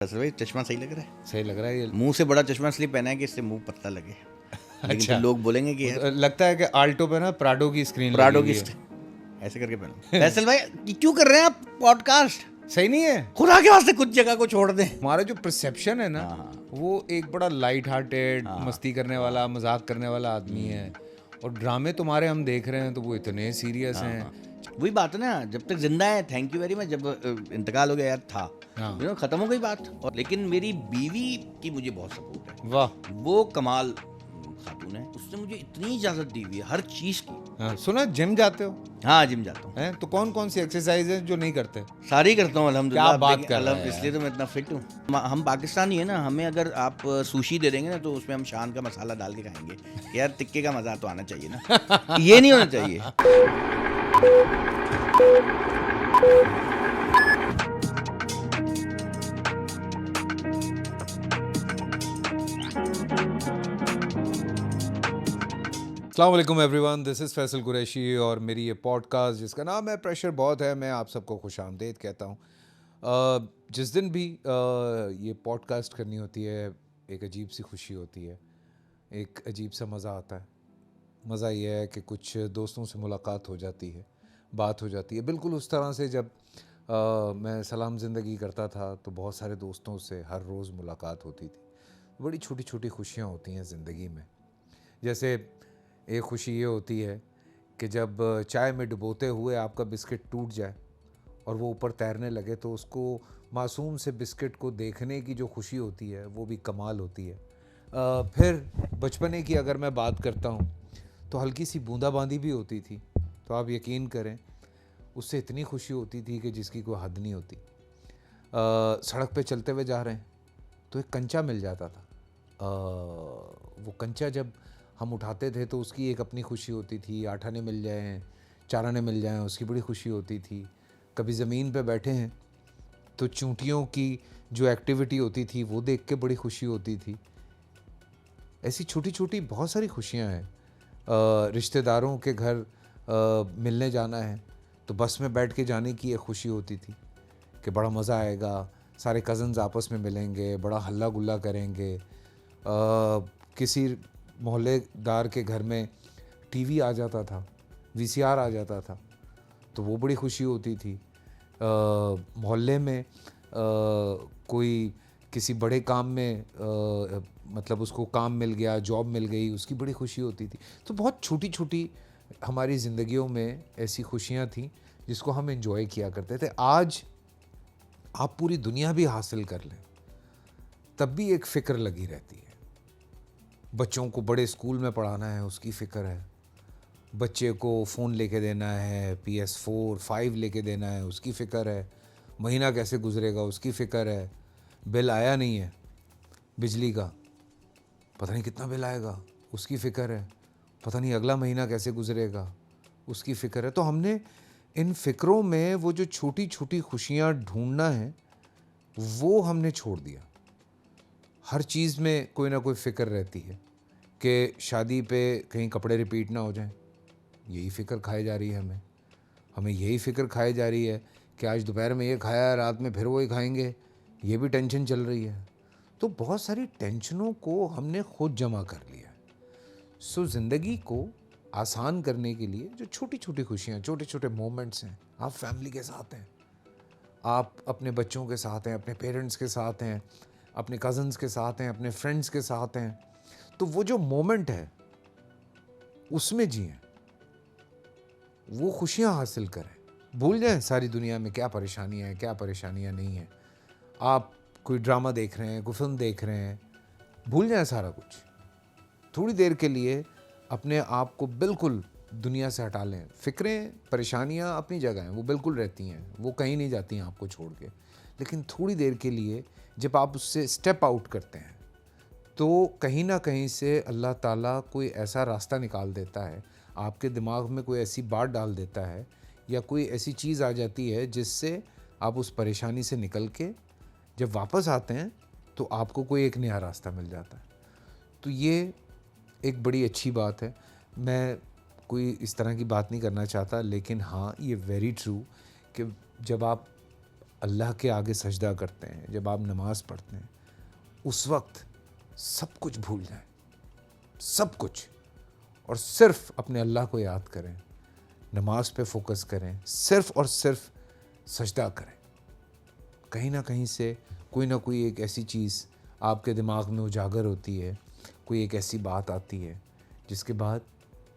भाई चश्मा सही लग रहा है। सही लग रहा है ये। मुंह से बड़ा चश्मा इसलिए पहना है कि इससे मुंह पतला लगे। लेकिन अच्छा। तो लोग बोलेंगे कि यार लगता है कि आल्टो पे ना प्राडो की स्क्रीन प्राडो लगी की हुई है। ऐसे करके पहनो। फैसल भाई ये क्यों कर रहे हैं आप पॉडकास्ट? सही नहीं है। खुदा के वास्ते कुछ जगह को छोड़ दें। हमारा जो परसेप्शन है ना, हाँ। वो एक बड़ा लाइट हार्टेड, हाँ। मस्ती करने वाला, मजाक करने वाला आदमी है। और ड्रामे तुम्हारे हम देख रहे हैं तो वो इतने सीरियस हैं। वही बात है ना, जब तक जिंदा है थैंक यू वेरी मच, जब इंतकाल हो गया यार था हाँ। खत्म हो गई बात। और लेकिन मेरी बीवी की मुझे बहुत सपोर्ट है। वाह। वो कमाल खातून है, उसने मुझे इतनी इजाजत दी हुई है हर चीज की। हाँ, सुना जिम जाते हो? हाँ जिम जाता हूँ। हैं तो कौन कौन सी एक्सरसाइज है जो नहीं करते? सारी करता हूँ अल्हम्दुलिल्लाह। क्या बात कर रहा है इसलिए तो मैं इतना फिट हूँ। हम पाकिस्तानी है ना, हमें अगर आप सुशी दे देंगे ना तो उसमें हम शान का मसाला डाल के खाएंगे। यार टिक्के का मजा तो आना चाहिए ना। ये नहीं होना चाहिए। अस्सलाम वालेकुम everyone, this is Faisal Qureshi और मेरी ये पॉडकास्ट जिसका नाम है प्रेशर बहुत है, मैं आप सबको खुशामदीद कहता हूँ। जिस दिन भी ये पॉडकास्ट करनी होती है एक अजीब सी खुशी होती है, एक अजीब सा मज़ा आता है। मज़ा ये है कि कुछ दोस्तों से मुलाकात हो जाती है, बात हो जाती है, बिल्कुल उस तरह से जब मैं सलाम ज़िंदगी करता था तो बहुत सारे दोस्तों से हर रोज़ मुलाकात होती थी। बड़ी छोटी छोटी खुशियाँ होती हैं ज़िंदगी में। जैसे एक खुशी ये होती है कि जब चाय में डुबोते हुए आपका बिस्किट टूट जाए और वो ऊपर तैरने लगे तो उसको मासूम से बिस्किट को देखने की जो खुशी होती है वो भी कमाल होती है। फिर बचपने की अगर मैं बात करता हूँ तो हल्की सी बूंदाबांदी भी होती थी, तो आप यकीन करें उससे इतनी खुशी होती थी कि जिसकी कोई हद नहीं होती। सड़क पे चलते हुए जा रहे हैं तो एक कंचा मिल जाता था। वो कंचा जब हम उठाते थे तो उसकी एक अपनी खुशी होती थी। 8 आने मिल जाएं, 4 आने मिल जाएं, उसकी बड़ी खुशी होती थी। कभी ज़मीन पे बैठे हैं तो चूंटियों की जो एक्टिविटी होती थी वो देख के बड़ी खुशी होती थी। ऐसी छोटी छोटी बहुत सारी खुशियां हैं। रिश्तेदारों के घर मिलने जाना है तो बस में बैठ के जाने की एक खुशी होती थी कि बड़ा मज़ा आएगा, सारे कज़न्स आपस में मिलेंगे, बड़ा हल्ला गुल्ला करेंगे। किसी मोहल्लेदार के घर में टीवी आ जाता था, वीसीआर आ जाता था तो वो बड़ी खुशी होती थी। मोहल्ले में कोई किसी बड़े काम में मतलब उसको काम मिल गया, जॉब मिल गई, उसकी बड़ी खुशी होती थी। तो बहुत छोटी छोटी हमारी ज़िंदगियों में ऐसी खुशियाँ थीं जिसको हम एंजॉय किया करते थे। आज आप पूरी दुनिया भी हासिल कर लें तब भी एक फ़िक्र लगी रहती है। बच्चों को बड़े स्कूल में पढ़ाना है उसकी फ़िक्र है, बच्चे को फ़ोन लेके देना है, PS4 5 लेके देना है उसकी फ़िक्र है, महीना कैसे गुजरेगा उसकी फ़िक्र है, बिल आया नहीं है बिजली का, पता नहीं कितना बिल आएगा उसकी फ़िक्र है, पता नहीं अगला महीना कैसे गुजरेगा उसकी फ़िक्र है। तो हमने इन फ़िक्रों में वो जो छोटी छोटी खुशियाँ ढूंढना है वो हमने छोड़ दिया। हर चीज़ में कोई ना कोई फ़िक्र रहती है कि शादी पे कहीं कपड़े रिपीट ना हो जाएं, यही फ़िक्र खाई जा रही है हमें यही फ़िक्र खाई जा रही है कि आज दोपहर में ये खाया, रात में फिर वही खाएंगे, ये भी टेंशन चल रही है। तो बहुत सारी टेंशनों को हमने खुद जमा कर लिया। सो ज़िंदगी को आसान करने के लिए जो छोटी छोटी खुशियाँ, छोटे छोटे मोमेंट्स हैं, आप फैमिली के साथ हैं, आप अपने बच्चों के साथ हैं, अपने पेरेंट्स के साथ हैं, अपने कज़न्स के साथ हैं, अपने फ्रेंड्स के साथ हैं, तो वो जो मोमेंट है उसमें जिएं, वो खुशियां हासिल करें, भूल जाएं सारी दुनिया में क्या परेशानियां हैं, क्या परेशानियां नहीं हैं। आप कोई ड्रामा देख रहे हैं, कोई फिल्म देख रहे हैं, भूल जाएं सारा कुछ। थोड़ी देर के लिए अपने आप को बिल्कुल दुनिया से हटा लें। फ़िक्रें, परेशानियां अपनी जगह हैं, वो बिल्कुल रहती हैं, वो कहीं नहीं जाती हैं आपको छोड़ के। लेकिन थोड़ी देर के लिए जब आप उससे स्टेप आउट करते हैं तो कहीं ना कहीं से अल्लाह ताला कोई ऐसा रास्ता निकाल देता है, आपके दिमाग में कोई ऐसी बात डाल देता है या कोई ऐसी चीज़ आ जाती है जिससे आप उस परेशानी से निकल के जब वापस आते हैं तो आपको कोई एक नया रास्ता मिल जाता है। तो ये एक बड़ी अच्छी बात है। मैं कोई इस तरह की बात नहीं करना चाहता, लेकिन हाँ ये वेरी ट्रू कि जब आप अल्लाह के आगे सजदा करते हैं, जब आप नमाज़ पढ़ते हैं, उस वक्त सब कुछ भूल जाएं, सब कुछ, और सिर्फ अपने अल्लाह को याद करें, नमाज पे फोकस करें, सिर्फ और सिर्फ सजदा करें। कहीं ना कहीं से कोई ना कोई एक ऐसी चीज़ आपके दिमाग में उजागर होती है, कोई एक ऐसी बात आती है जिसके बाद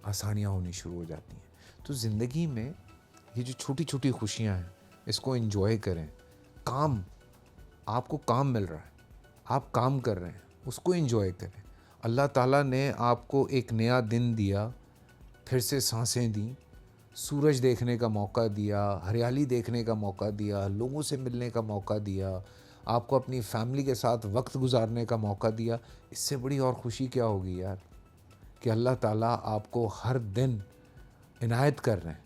आसानियाँ होनी शुरू हो जाती हैं। तो ज़िंदगी में ये जो छोटी छोटी खुशियाँ हैं, इसको एंजॉय करें। काम, आपको काम मिल रहा है, आप काम कर रहे हैं, उसको एंजॉय करें। अल्लाह ताला ने आपको एक नया दिन दिया, फिर से सांसें दी, सूरज देखने का मौका दिया, हरियाली देखने का मौका दिया, लोगों से मिलने का मौका दिया, आपको अपनी फैमिली के साथ वक्त गुजारने का मौका दिया। इससे बड़ी और खुशी क्या होगी यार, कि अल्लाह ताला आपको हर दिन इनायत कर रहे हैं।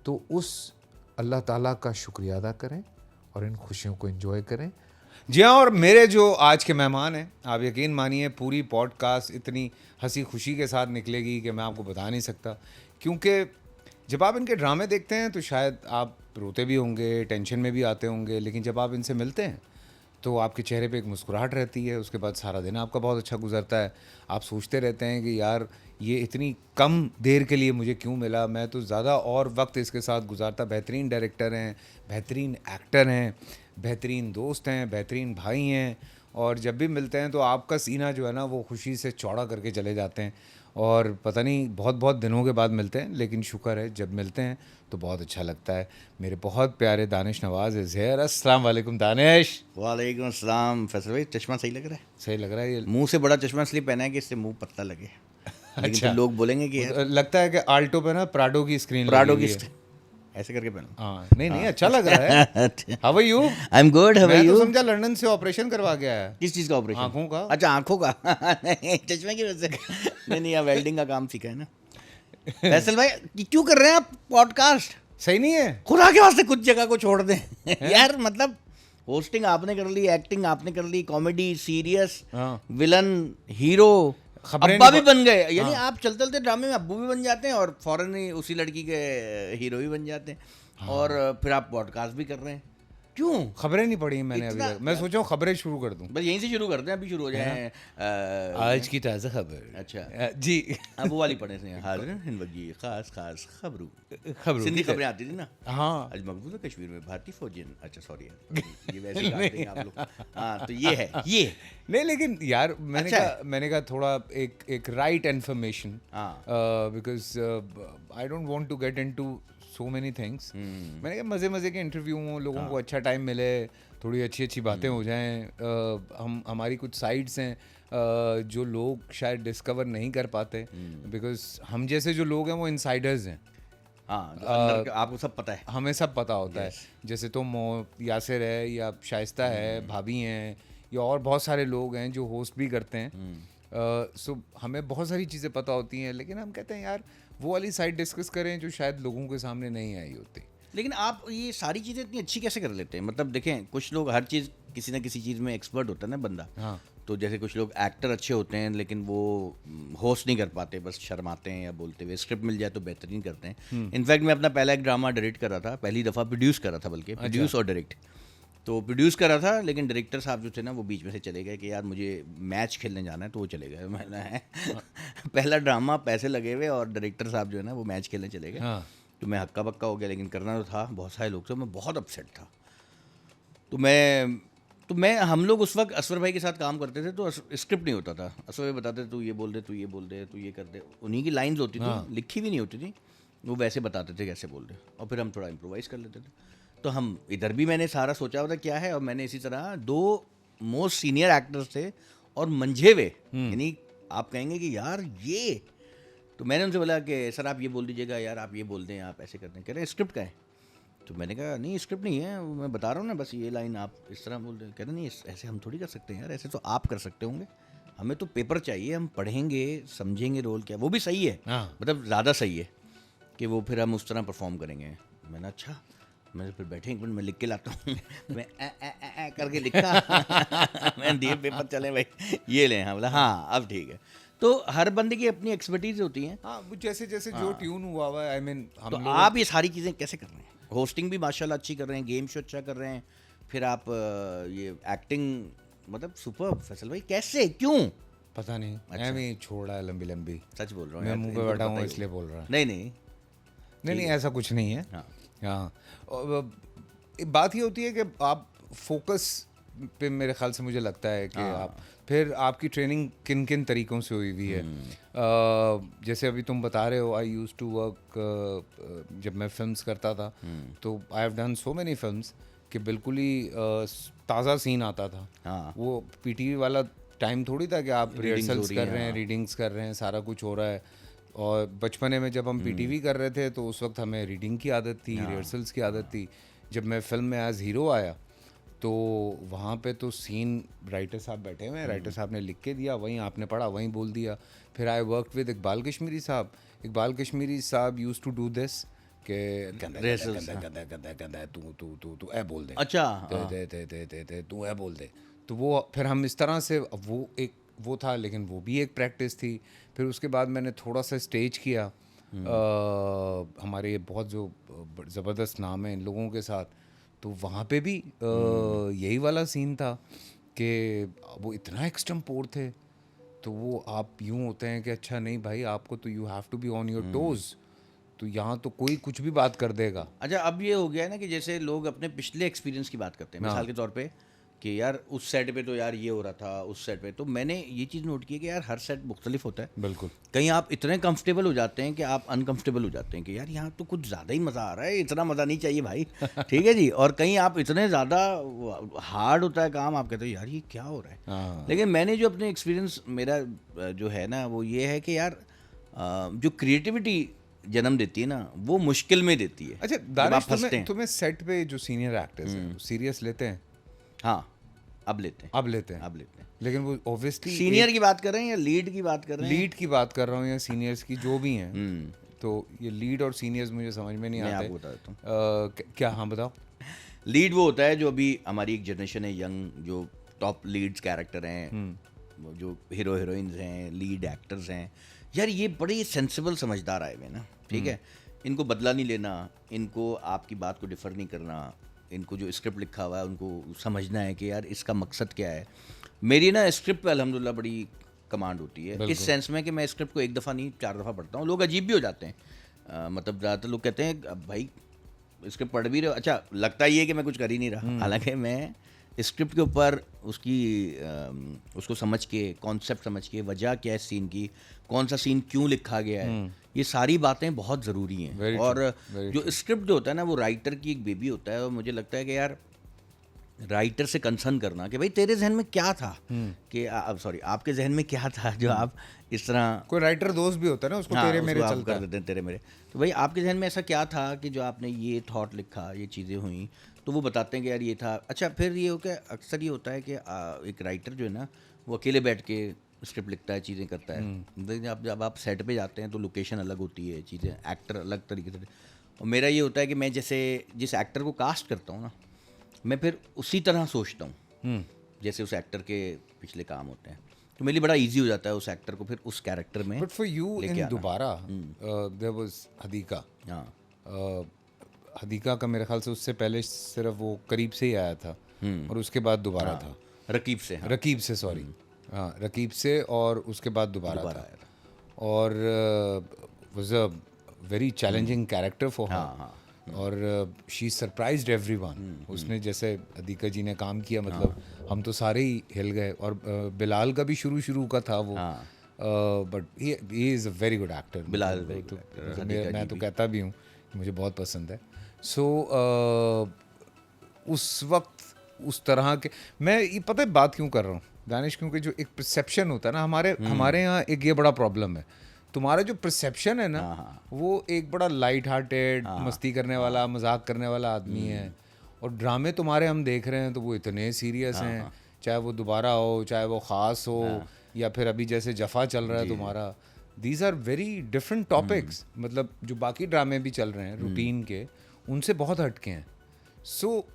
तो उस अल्लाह ताला का शुक्रिया अदा करें और इन खुशियों को एंजॉय करें। जी हाँ, और मेरे जो आज के मेहमान हैं, आप यकीन मानिए पूरी पॉडकास्ट इतनी हंसी खुशी के साथ निकलेगी कि मैं आपको बता नहीं सकता। क्योंकि जब आप इनके ड्रामे देखते हैं तो शायद आप रोते भी होंगे, टेंशन में भी आते होंगे, लेकिन जब आप इनसे मिलते हैं तो आपके चेहरे पे एक मुस्कुराहट रहती है। उसके बाद सारा दिन आपका बहुत अच्छा गुजरता है। आप सोचते रहते हैं कि यार ये इतनी कम देर के लिए मुझे क्यों मिला, मैं तो ज़्यादा और वक्त इसके साथ गुजारता। बेहतरीन डायरेक्टर हैं, बेहतरीन एक्टर हैं, बेहतरीन दोस्त हैं, बेहतरीन भाई हैं, और जब भी मिलते हैं तो आपका सीना जो है ना वो खुशी से चौड़ा करके चले जाते हैं। और पता नहीं बहुत बहुत दिनों के बाद मिलते हैं, लेकिन शुक्र है जब मिलते हैं तो बहुत अच्छा लगता है। मेरे बहुत प्यारे दानिश नवाज़ इज़ हियर। अस्सलाम वालेकुम दानिश। वालेकुम अस्सलाम। फैसल भाई, चश्मा सही लग रहा है? सही लग रहा है ये। मुंह से बड़ा चश्मा इसलिए पहना है कि इससे मुंह पतला लगे। लेकिन अच्छा। तो लोग बोलेंगे कि यार लगता है कि आल्टो पे ना प्राडो की स्क्रीन प्राडो लगी की हुई है। ऐसे करके पहनो। हाँ, नहीं अच्छा लग रहा है। How are you? I am good, how are मैं यू? तो समझा लंदन से ऑपरेशन करवा गया है। किस चीज़ का ऑपरेशन? आँखों का। अच्छा, आँखों का। नहीं, चश्मे की वजह से नहीं, यहाँ वेल्डिंग का काम सीखा है ना। फैसल भाई, ये क्यों कर रहे हैं आप पॉडकास्ट? सही नहीं है? खुदा के वास्ते कुछ जगह को छोड़ दें यार। मतलब होस्टिंग आपने कर ली, एक्टिंग आपने कर ली, कॉमेडी, सीरियस, हाँ। विलन, हीरो, खबरें अब्बा नहीं भी बन गए। यानी आप चलते चलते ड्रामे में अब्बू भी बन जाते हैं और फौरन ही उसी लड़की के हीरो भी बन जाते हैं। और फिर आप पॉडकास्ट भी कर रहे हैं। क्यों? खबरें नहीं पढ़ी मैंने अभी इतना- तक। मैं सोचा हूँ खबरें शुरू कर दूँ। बस यहीं से शुरू करते हैं, अभी शुरू हो जाए। आज की ताज़ा खबर। अच्छा। जी। अब वो वाली पढ़े थे, हाज़िर हिंदवगी खास खास खबरों। खबरों सिंधी की खबरें आती थी ना। हाँ। आज मकबूजा कश्मीर में भारतीय फौजी। अच्छा सॉरी यार, ये वैसे गाते हैं आप लोग। हाँ, तो ये है ये। नहीं, लेकिन यार मैंने अच्छा कहा मैंने कहा थोड़ा एक राइट इन्फॉर्मेशन, हाँ। Because I don't want to get into so many things. मैंने कहा मज़े मज़े के इंटरव्यू हों, लोगों को अच्छा टाइम मिले, थोड़ी अच्छी अच्छी बातें हो जाएं। हमारी कुछ साइट्स हैं जो लोग शायद डिस्कवर नहीं कर पाते, बिकॉज हम जैसे जो लोग हैं वो इनसाइडर्स हैं। हाँ, तो अंदर आपको सब पता है। हमें सब पता होता है। जैसे तो यासिर है या शाइस्ता है, भाभी हैं, या और बहुत सारे लोग हैं जो होस्ट भी करते हैं। सो हमें बहुत सारी चीज़ें पता होती हैं, लेकिन हम कहते हैं यार वो वाली साइड डिस्कस करें जो शायद लोगों के सामने नहीं आई होती। लेकिन आप ये सारी चीज़ें इतनी अच्छी कैसे कर लेते हैं? मतलब देखें, कुछ लोग हर चीज़ किसी ना किसी चीज़ में एक्सपर्ट होता है ना बंदा। हाँ। तो जैसे कुछ लोग एक्टर अच्छे होते हैं लेकिन वो होस्ट नहीं कर पाते, बस शर्माते हैं या बोलते हुए। स्क्रिप्ट मिल जाए तो बेहतरीन करते हैं। इनफैक्ट मैं अपना पहला एक ड्रामा डायरेक्ट कर रहा था, पहली दफ़ा प्रोड्यूस कर रहा था, बल्कि प्रोड्यूस और डायरेक्ट। तो प्रोड्यूस कर रहा था, लेकिन डायरेक्टर साहब जो थे ना वो बीच में से चले गए कि यार मुझे मैच खेलने जाना है, तो वो चले गए। मैंने पहला ड्रामा, पैसे लगे हुए, और डायरेक्टर साहब जो है ना वो मैच खेलने चले गए। हाँ। तो मैं हक्का बक्का हो गया, लेकिन करना तो था, बहुत सारे लोग थे, मैं बहुत अपसेट था। तो मैं हम लोग उस वक्त असवर भाई के साथ काम करते थे, तो स्क्रिप्ट नहीं होता था। असवर भाई बताते तू ये बोल दे, तू ये बोल दे, तू ये कर दे। उन्हीं की लाइंस होती थी, लिखी भी नहीं होती थी, वो वैसे बताते थे कैसे बोल दे, और फिर हम थोड़ा इम्प्रोवाइज़ कर लेते थे। तो हम इधर भी मैंने सारा सोचा हुआ था क्या है, और मैंने इसी तरह 2 मोस्ट सीनियर एक्टर्स थे और मंझे हुए, यानी आप कहेंगे कि यार ये। तो मैंने उनसे बोला कि सर आप ये बोल दीजिएगा, यार आप ये बोल दें, आप ऐसे करते हैं। कह रहे हैं स्क्रिप्ट का है। तो मैंने कहा नहीं स्क्रिप्ट नहीं है, मैं बता रहा हूँ ना, बस ये लाइन आप इस तरह बोल दें। कह रहे नहीं ऐसे हम थोड़ी कर सकते हैं यार, ऐसे तो आप कर सकते होंगे, हमें तो पेपर चाहिए, हम पढ़ेंगे समझेंगे रोल क्या। वो भी सही है, मतलब ज़्यादा सही है कि वो फिर हम उस तरह परफॉर्म करेंगे। मैंने अच्छा, मैं फिर बैठे एक मिनट मैं लिख के लाता हूँ। मैं ए करके लिखा। मैंने दिए पेपर, चले भाई ये लें। हाँ, बोला हाँ अब ठीक है। तो हर बंदे की अपनी एक्सपर्टीज होती हैं। हाँ, वो जैसे जैसे जो ट्यून हुआ है, आई मीन तो आप ये सारी चीज़ें कैसे कर रहे हैं? होस्टिंग भी माशाल्लाह अच्छी कर रहे हैं, गेम शो अच्छा कर रहे हैं, फिर आप ये एक्टिंग, मतलब सुपर। फैसल भाई कैसे, क्यों? पता नहीं, मैं भी छोड़ा है लंबी लंबी। सच बोल रहा हूँ मैं यार, मुंह इनको पे तो बैठा पता हूँ ही इसलिए होगा। बोल रहा। नहीं नहीं, नहीं ऐसा कुछ नहीं है। हाँ हाँ, और एक बात ये होती है कि आप फोकस पे, मेरे ख्याल से मुझे लगता है कि आप फिर आपकी ट्रेनिंग किन किन तरीकों से हुई हुई है। जैसे अभी तुम बता रहे हो, आई यूज टू वर्क, जब मैं फिल्म्स करता था तो I have done so many films कि बिल्कुल ही ताज़ा सीन आता था। हाँ, वो पीटीवी वाला टाइम थोड़ी था कि आप Readings रिहर्सल्स हो रही कर हैं, रहे हैं, हाँ। रीडिंग्स कर रहे हैं, सारा कुछ हो रहा है। और बचपने में जब हम पीटीवी कर रहे थे तो उस वक्त हमें रीडिंग की आदत थी, रिहर्सल्स की आदत थी। जब मैं फिल्म में एज हीरो आया तो वहाँ पे तो सीन राइटर साहब बैठे हुए हैं, राइटर साहब ने लिख के दिया, वहीं आपने पढ़ा, वहीं बोल दिया। फिर I work with Iqbal Kashmiri साहब। इकबाल कश्मीरी साहब यूज टू डू दिस कि गंदा Rehearsals, गंदा गंदा गंदा गंदा तू तू तू तू ए बोल दे, अच्छा, दे हाँ। दे दे दे दे दे तू ए बोल दे। तो वो फिर हम इस तरह से, वो एक वो था, लेकिन वो भी एक प्रैक्टिस थी। फिर उसके बाद मैंने थोड़ा सा स्टेज किया, हमारे ये बहुत जो ज़बरदस्त नाम है इन लोगों के साथ, तो वहाँ पे भी यही वाला सीन था कि वो इतना एक्सटेम्पोर थे। तो वो आप यूँ होते हैं कि अच्छा नहीं भाई, आपको तो you have to be on your toes. तो यहाँ तो कोई कुछ भी बात कर देगा। अच्छा, अब ये हो गया है ना कि जैसे लोग अपने पिछले एक्सपीरियंस की बात करते हैं, मिसाल के तौर पे कि यार उस सेट पे तो यार ये हो रहा था, उस सेट पे तो मैंने ये चीज़ नोट की है कि यार हर सेट मुख्तलिफ होता है। बिल्कुल। कहीं आप इतने कंफर्टेबल हो जाते हैं कि आप अनकंफर्टेबल हो जाते हैं कि यार यहाँ तो कुछ ज़्यादा ही मज़ा आ रहा है, इतना मज़ा नहीं चाहिए भाई। ठीक है जी। और कहीं आप इतने ज़्यादा हार्ड होता है काम, आप कहते हो यार ये क्या हो रहा है। हाँ। लेकिन मैंने जो अपने एक्सपीरियंस मेरा जो है ना वो ये है कि यार जो क्रिएटिविटी जन्म देती है ना वो मुश्किल में देती है। अच्छा जब आप दानिश, फंसते हैं। तुम्हें सेट पे जो सीनियर एक्टर्स हैं सीरियस लेते हैं? हाँ, अब लेते हैं, अब लेते हैं, अब लेते हैं। लेकिन वो ऑब्वियसली सीनियर की बात कर रहे हैं या लीड की बात कर रहे हैं? लीड की बात कर रहा हूँ या सीनियर्स की, जो भी हैं। तो ये लीड और सीनियर्स मुझे समझ में नहीं मैं आते। आपको बता देता हूँ। क्या? हाँ बताओ। लीड वो होता है जो अभी हमारी एक जनरेशन है यंग, जो टॉप लीड्स कैरेक्टर हैं, वो जो हीरो हीरोइंस हैं, लीड एक्टर्स हैं। यार ये बड़े सेंसिबल समझदार आए हुए हैं ना, ठीक है। इनको बदला नहीं लेना, इनको आपकी बात को डिफर नहीं करना, इनको जो स्क्रिप्ट लिखा हुआ है उनको समझना है कि यार इसका मकसद क्या है। मेरी ना स्क्रिप्ट पे अल्हम्दुलिल्लाह बड़ी कमांड होती है, इस सेंस में कि मैं स्क्रिप्ट को एक दफ़ा नहीं 4 दफ़ा पढ़ता हूँ। लोग अजीब भी हो जाते हैं, मतलब ज़्यादातर लोग कहते हैं अब भाई स्क्रिप्ट पढ़ भी रहे हो, अच्छा लगता ही है कि मैं कुछ कर ही नहीं रहा। हालांकि मैं स्क्रिप्ट के ऊपर उसकी उसको समझ के, कॉन्सेप्ट समझ के, वजह क्या है सीन की, कौन सा सीन क्यों लिखा गया है, ये सारी बातें बहुत ज़रूरी हैं। Very और very जो स्क्रिप्ट जो होता है ना वो राइटर की एक बेबी होता है। और मुझे लगता है कि यार राइटर से कंसर्न करना कि भाई तेरे जहन में क्या था, कि सॉरी आपके जहन में क्या था जो आप इस तरह, कोई राइटर दोस्त भी होता है ना, उसको हाँ, तेरे उसको मेरे आप चलता कर है। देते हैं तेरे मेरे। तो भाई आपके जहन में ऐसा क्या था कि जो आपने ये थॉट लिखा, ये चीज़ें हुई, तो वो बताते हैं कि यार ये था। अच्छा फिर ये हो क्या, अक्सर ये होता है कि एक राइटर जो है ना वो अकेले बैठ के स्क्रिप्ट लिखता है, चीज़ें करता है। लेकिन जब आप सेट पे जाते हैं तो लोकेशन अलग होती है, चीज़ें, एक्टर अलग तरीके से। और मेरा ये होता है कि मैं जैसे जिस एक्टर को कास्ट करता हूँ ना, मैं फिर उसी तरह सोचता हूँ जैसे उस एक्टर के पिछले काम होते हैं। तो मेरे लिए बड़ा इजी हो जाता है उस एक्टर को फिर उस कैरेक्टर में। बट फॉर यू लेके इन आना। दोबारा देयर वाज हदीका। हाँ, हदीका का मेरे ख्याल से उससे पहले सिर्फ वो करीब से ही आया था, और उसके बाद दोबारा था। रकीब से, हाँ, रकीब से, सॉरी, हाँ रकीब से, और उसके बाद दोबारा दोबारा था। आया था। और was a very challenging character for हाँ, हर। और शी सरप्राइज्ड एवरीवन। उसने जैसे अदीका जी ने काम किया, मतलब हम तो सारे ही हिल गए। और बिलाल का भी शुरू का था वो, but he is a very good actor. Bilal very तो, good actor, तो हदीका मैं जी तो भी। कहता भी हूँ, मुझे बहुत पसंद है। सो उस वक्त उस तरह के, मैं ये पता है बात क्यों कर रहा हूँ दानिश, क्योंकि जो एक परसेप्शन होता है ना हमारे यहाँ, एक ये बड़ा प्रॉब्लम है। तुम्हारा जो परसेप्शन है ना, वो एक बड़ा लाइट हार्टेड, मस्ती करने वाला, मजाक करने वाला आदमी है। और ड्रामे तुम्हारे हम देख रहे हैं तो वो इतने सीरियस हैं, चाहे वो दोबारा हो, चाहे वो ख़ास हो, या फिर अभी जैसे जफ़ा चल रहा है तुम्हारा। These are very different topics, मतलब जो बाकी ड्रामे भी चल रहे हैं रूटीन के, उनसे बहुत हटके हैं। सो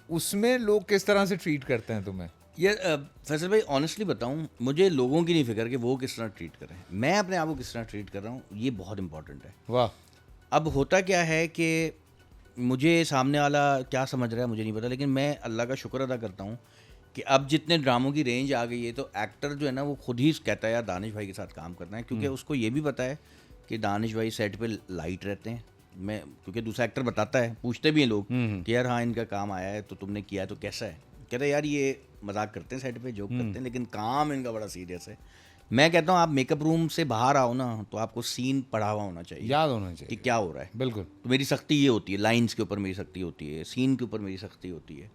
उसमें लोग किस तरह से ट्रीट करते हैं तुम्हें? ये फैसल भाई ऑनेस्टली बताऊं, मुझे लोगों की नहीं फिक्र कि वो किस तरह ट्रीट कर रहे हैं, मैं अपने आप को किस तरह ट्रीट कर रहा हूँ, ये बहुत इंपॉर्टेंट है। वाह। अब होता क्या है कि मुझे सामने वाला क्या समझ रहा है मुझे नहीं पता, लेकिन मैं अल्लाह का शुक्र अदा करता हूँ कि अब जितने ड्रामों की रेंज आ गई है तो एक्टर जो है ना वो खुद ही कहता है यार दानिश भाई के साथ काम करना है, क्योंकि उसको ये भी पता है कि दानिश भाई सेट पे लाइट रहते हैं। मैं क्योंकि दूसरा एक्टर बताता है, पूछते भी हैं लोग कि यार हाँ इनका काम आया है तो तुमने किया है तो कैसा है, कहते हैं यार ये मजाक करते हैं सेट पे, जोक करते हैं, लेकिन काम इनका बड़ा सीरियस है। मैं कहता हूँ आप मेकअप रूम से बाहर आओ ना तो आपको सीन पढ़ा हुआ होना चाहिए, याद होना कि चाहिए। क्या हो रहा है। बिल्कुल। तो मेरी सख्ती ये होती है, लाइंस के ऊपर मेरी सख्ती होती है, सीन के ऊपर मेरी सख्ती होती है,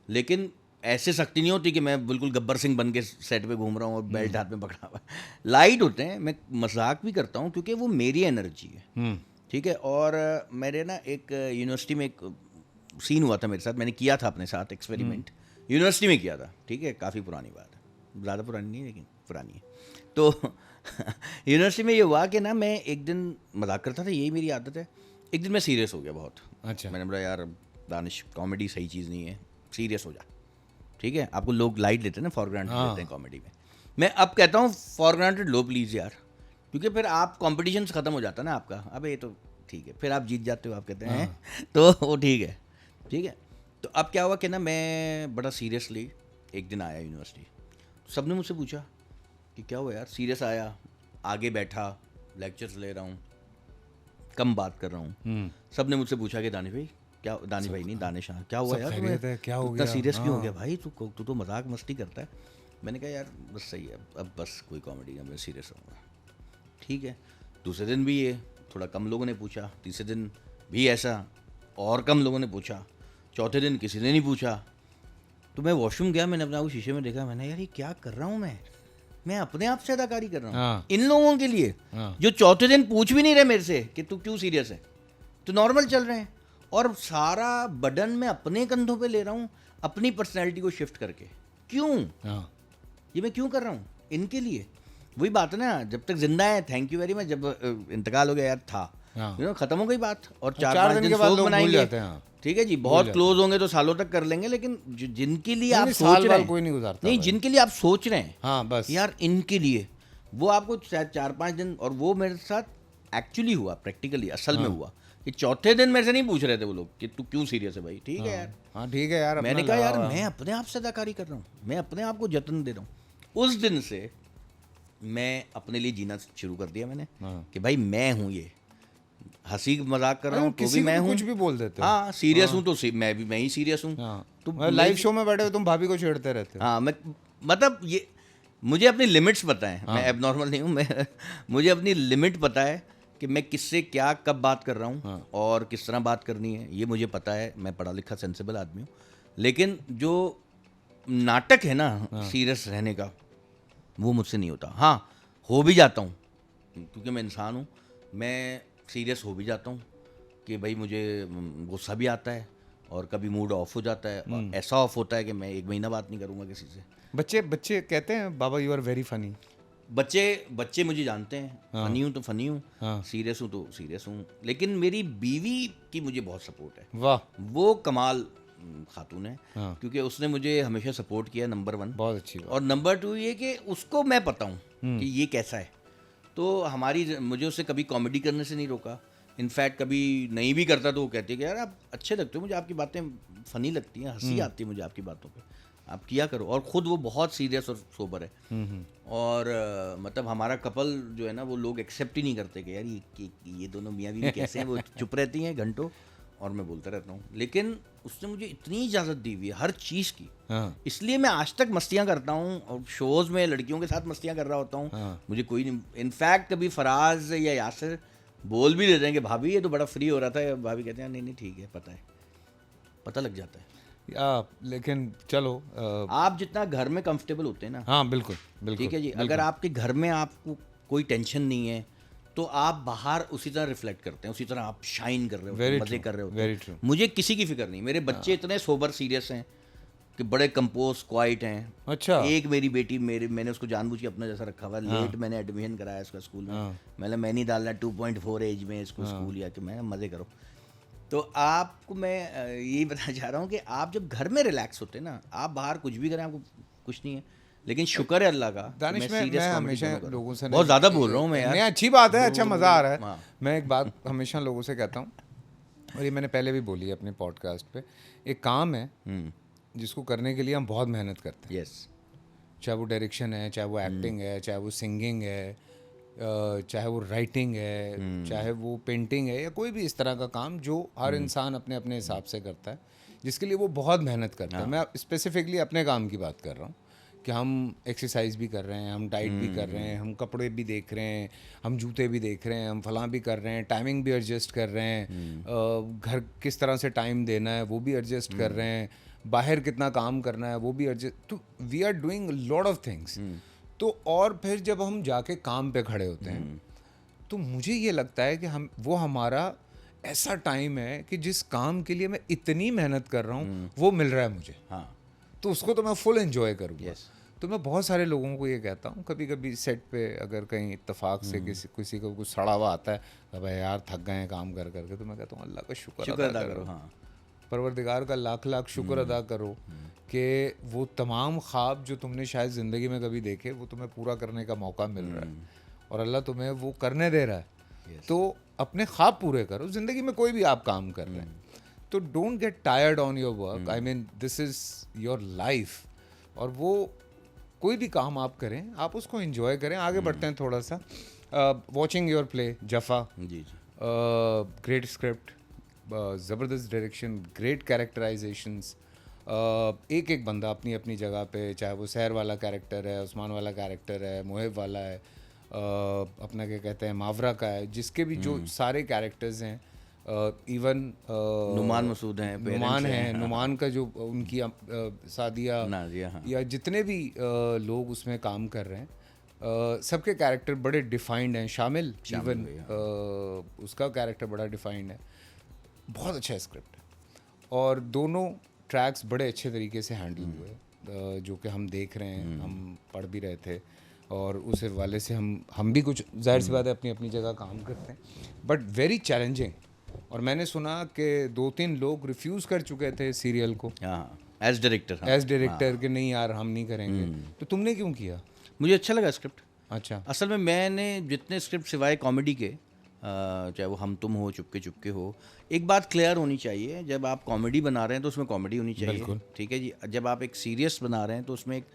लेकिन ऐसे सख्ती नहीं होती कि मैं बिल्कुल गब्बर सिंह बन के सेट पे घूम रहा हूँ और बेल्ट हाथ में पकड़ा हुआ है। लाइट होते हैं, मैं मजाक भी करता हूँ क्योंकि वो मेरी एनर्जी है, ठीक है। और मेरे ना एक यूनिवर्सिटी में एक सीन हुआ था मेरे साथ, मैंने किया था अपने साथ एक्सपेरिमेंट, यूनिवर्सिटी में किया था, ठीक है, काफ़ी पुरानी बात है, ज़्यादा पुरानी नहीं लेकिन पुरानी है। तो यूनिवर्सिटी में ये हुआ कि ना मैं एक दिन मजाक करता था, यही मेरी आदत है, एक दिन मैं सीरियस हो गया बहुत। अच्छा। मैंने बोला यार दानिश कॉमेडी सही चीज़ नहीं है, सीरियस हो जा, ठीक है। आपको लोग लाइट लेते हैं ना, फॉर ग्रांटेड लेते हैं कॉमेडी में। मैं अब कहता हूँ फॉर ग्रांटेड लो प्लीज़ यार, क्योंकि फिर आप कॉम्पिटिशन ख़त्म हो जाता है ना आपका, अब ये तो ठीक है, फिर आप जीत जाते हो, आप कहते हैं तो वो ठीक है, ठीक है। तो अब क्या हुआ कि ना मैं बड़ा सीरियसली एक दिन आया यूनिवर्सिटी, सब ने मुझसे पूछा कि क्या हुआ यार सीरियस आया, आगे बैठा, लेक्चर्स ले रहा हूँ, कम बात कर रहा हूँ। सब ने मुझसे पूछा कि दानिश भाई क्या, दानिश भाई नहीं दानिश, हाँ क्या हुआ यार तुम्हें, क्या हो इतना गया, सीरियस क्यों हो गया भाई, तू तो मजाक मस्ती करता है। मैंने कहा यार बस सही है, अब बस कोई कॉमेडी ना, मैं सीरियस रहूँगा, ठीक है। दूसरे दिन भी ये थोड़ा कम लोगों ने पूछा, तीसरे दिन भी ऐसा और कम लोगों ने पूछा, चौथे दिन किसी ने नहीं पूछा। तो मैं वॉशरूम गया, मैंने अपने आप को शीशे में देखा, मैंने यार ये क्या कर रहा हूँ मैं अपने आप से अदाकारी कर रहा हूँ हाँ। इन लोगों के लिए, जो चौथे दिन पूछ भी नहीं रहे मेरे से कि तू क्यों सीरियस है, तो नॉर्मल चल रहे हैं, और सारा बर्डन मैं अपने कंधों पे ले रहा हूँ अपनी पर्सनैलिटी को शिफ्ट करके। क्यों ये मैं क्यों कर रहा हूँ इनके लिए? वही बात है ना, जब तक जिंदा है थैंक यू वेरी मच, जब इंतकाल हो गया यार था, खत्म हो गई बात, और 4-5 दिन शोक मनाएंगे, ठीक है जी, बहुत क्लोज होंगे तो सालों तक कर लेंगे, लेकिन जिनके लिए आप सोच रहे हैं, कोई नहीं गुजारता, नहीं जिनके लिए आप सोच रहे हैं, हाँ बस यार इनके लिए, वो आपको शायद 4-5 दिन, और वो मेरे साथ एक्चुअली हुआ, प्रैक्टिकली असल में हुआ कि चौथे दिन मेरे से नहीं पूछ रहे थे वो लोग कि तू क्यों सीरियस है भाई, ठीक है यार, हाँ ठीक है यार, मैंने कहा यार मैं अपने आप से अदाकारी कर रहा हूँ, मैं अपने आप को जतन दे रहा हूँ। उस दिन से मैं अपने लिए जीना शुरू कर दिया मैंने, कि भाई मैं हूँ, ये हंसी मजाक कर रहा हूँ तो भी मैं हूँ, कुछ भी बोल देते हो, हाँ सीरियस हूँ तो मैं ही सीरियस हूँ। तो लाइव शो में बैठे हो तुम भाभी को छेड़ते रहते हो। हाँ मैं मतलब ये मुझे अपनी लिमिट्स पता है, मैं एबनॉर्मल नहीं हूँ, मैं मुझे अपनी लिमिट पता है कि मैं किससे क्या कब बात कर रहा हूँ और किस तरह बात करनी है, ये मुझे पता है। मैं पढ़ा लिखा सेंसिबल आदमी हूँ, लेकिन जो नाटक है ना सीरियस रहने का, वो मुझसे नहीं होता। हाँ हो भी जाता हूँ क्योंकि मैं इंसान हूँ, मैं सीरियस हो भी जाता हूँ कि भाई मुझे गुस्सा भी आता है और कभी मूड ऑफ हो जाता है, और ऐसा ऑफ होता है कि मैं 1 महीना बात नहीं करूँगा किसी से। बच्चे कहते हैं बाबा यू आर वेरी फनी, बच्चे मुझे जानते हैं, फनी हूँ तो फनी हूँ, सीरियस हूँ तो सीरियस हूँ, लेकिन मेरी बीवी की मुझे बहुत सपोर्ट है। वाह, वो कमाल खातून है, क्योंकि उसने मुझे हमेशा सपोर्ट किया, नंबर 1, बहुत अच्छी बात। और नंबर 2 ये कि उसको मैं पता हूँ कि ये कैसा है, तो मुझे उससे कभी कॉमेडी करने से नहीं रोका। इनफैक्ट कभी नहीं भी करता तो वो कहती है कि यार आप अच्छे लगते हो, मुझे आपकी बातें फ़नी लगती हैं, हंसी आती है मुझे आपकी बातों पे, आप किया करो। और ख़ुद वो बहुत सीरियस और सोबर है, और मतलब हमारा कपल जो है ना वो लोग एक्सेप्ट ही नहीं करते कि यार ये दोनों मियाँ बीवी कैसे हैं। वो चुप रहती हैं घंटों और मैं बोलता रहता हूँ, लेकिन उसने मुझे इतनी इजाज़त दी हुई है हर चीज़ की, इसलिए मैं आज तक मस्तियाँ करता हूँ और शोज़ में लड़कियों के साथ मस्तियाँ कर रहा होता हूँ। मुझे कोई नहीं, इनफैक्ट कभी फराज या यासिर बोल भी देते हैं कि भाभी ये तो बड़ा फ्री हो रहा था, भाभी कहते हैं नहीं ठीक है, पता लग जाता है। लेकिन चलो आप जितना घर में कंफर्टेबल होते हैं ना, हाँ बिल्कुल बिल्कुल, ठीक है जी, अगर आपके घर में आपको कोई टेंशन नहीं है तो आप बाहर उसी तरह रिफ्लेक्ट करते हैं, उसी तरह आप शाइन कर रहे हो, मजे कर रहे हो। Very true. मुझे किसी की फिक्र नहीं, मेरे बच्चे इतने सोबर सीरियस हैं कि बड़े कंपोज क्वाइट हैं। अच्छा। एक मेरी बेटी मैंने उसको जानबूझ के अपना जैसा रखा हुआ है, लेट मैंने एडमिशन कराया इसका स्कूल में, मैं नहीं डालना 2.4 एज में इसको स्कूल, या कि मैं मज़े करो। तो आपको मैं यही बताना चाह रहा हूँ कि आप जब घर में रिलैक्स होते हैं ना, आप बाहर कुछ भी करें आपको कुछ नहीं है, लेकिन शुक्र है अल्लाह का। दानिश मैं हमेशा लोगों से बहुत ज़्यादा बोल रहा हूँ मैं यार, नहीं अच्छी बात है, अच्छा मज़ा आ रहा है। मैं एक बात हमेशा लोगों से कहता हूँ और ये मैंने पहले भी बोली है अपने पॉडकास्ट पे, एक काम है जिसको करने के लिए हम बहुत मेहनत करते हैं। यस, चाहे वो डायरेक्शन है, चाहे वो एक्टिंग है, चाहे वो सिंगिंग है, चाहे वो राइटिंग है, चाहे वो पेंटिंग है, या कोई भी इस तरह का काम जो हर इंसान अपने अपने हिसाब से करता है, जिसके लिए वो बहुत मेहनत करता है। मैं स्पेसिफिकली अपने काम की बात कर रहा हूँ कि हम एक्सरसाइज भी कर रहे हैं, हम डाइट भी कर रहे हैं, हम कपड़े भी देख रहे हैं, हम जूते भी देख रहे हैं, हम फलां भी कर रहे हैं, टाइमिंग भी एडजस्ट कर रहे हैं, घर किस तरह से टाइम देना है वो भी एडजस्ट कर रहे हैं, बाहर कितना काम करना है वो भी एडजस्ट, तो we are doing lot of things. तो और फिर जब हम जाके काम पे खड़े होते हैं तो मुझे ये लगता है कि वो हमारा ऐसा टाइम है कि जिस काम के लिए मैं इतनी मेहनत कर रहा हूँ वो मिल रहा है मुझे, हाँ, तो उसको तो मैं फुल एंजॉय करूँगा। यस, तो मैं बहुत सारे लोगों को ये कहता हूँ, कभी कभी सेट पे अगर कहीं इत्तेफाक से किसी को कुछ सड़ा हुआ आता है, अब यार थक गए हैं काम कर करके, तो मैं कहता हूँ अल्लाह का शुक्र अदा करो, हाँ, परवरदिगार का लाख लाख शुक्र अदा करो कि वो तमाम ख्वाब जो तुमने शायद ज़िंदगी में कभी देखे वो तुम्हें पूरा करने का मौका मिल रहा है, और अल्लाह तुम्हें वो करने दे रहा है। तो अपने ख्वाब पूरे करो, ज़िंदगी में कोई भी आप काम कर रहे हैं तो don't get tired on your work, I mean this is your life, और वो कोई भी काम आप करें आप उसको एंजॉय करें। आगे बढ़ते हैं थोड़ा सा, वॉचिंग योर प्ले जफ़ा, जी, ग्रेट स्क्रिप्ट, ज़बरदस्त डायरेक्शन, ग्रेट कैरेक्टराइजेशंस, एक एक बंदा अपनी अपनी जगह पे, चाहे वो सहर वाला कैरेक्टर है, उस्मान वाला कैरेक्टर है, मोहिब वाला है, अपना क्या कहते हैं मावरा का है, जिसके भी जो सारे कैरेक्टर्स हैं, इवन नुमान मसूद हैं, नुमान है, नुमान का जो उनकी सादिया नाजिया, हाँ, या जितने भी लोग उसमें काम कर रहे हैं, सबके कैरेक्टर बड़े डिफाइंड हैं, शामिल इवन उसका कैरेक्टर बड़ा डिफाइंड है। बहुत अच्छा स्क्रिप्ट है और दोनों ट्रैक्स बड़े अच्छे तरीके से हैंडल हुए, जो कि हम देख रहे हैं, हम पढ़ भी रहे थे, और उस हवाले से हम भी कुछ जाहिर सी बात है अपनी अपनी जगह काम करते हैं, बट वेरी चैलेंजिंग। और मैंने सुना कि 2-3 लोग रिफ्यूज़ कर चुके थे सीरियल को हाँ, एज डायरेक्टर, एज डायरेक्टर कि नहीं यार हम नहीं करेंगे, तो तुमने क्यों किया? मुझे अच्छा लगा स्क्रिप्ट। अच्छा, असल में मैंने जितने स्क्रिप्ट सिवाय कॉमेडी के, चाहे वो हम तुम हो, चुपके चुपके हो, एक बात क्लियर होनी चाहिए, जब आप कॉमेडी बना रहे हैं तो उसमें कॉमेडी होनी चाहिए, ठीक है जी। जब आप एक सीरियस बना रहे हैं तो उसमें एक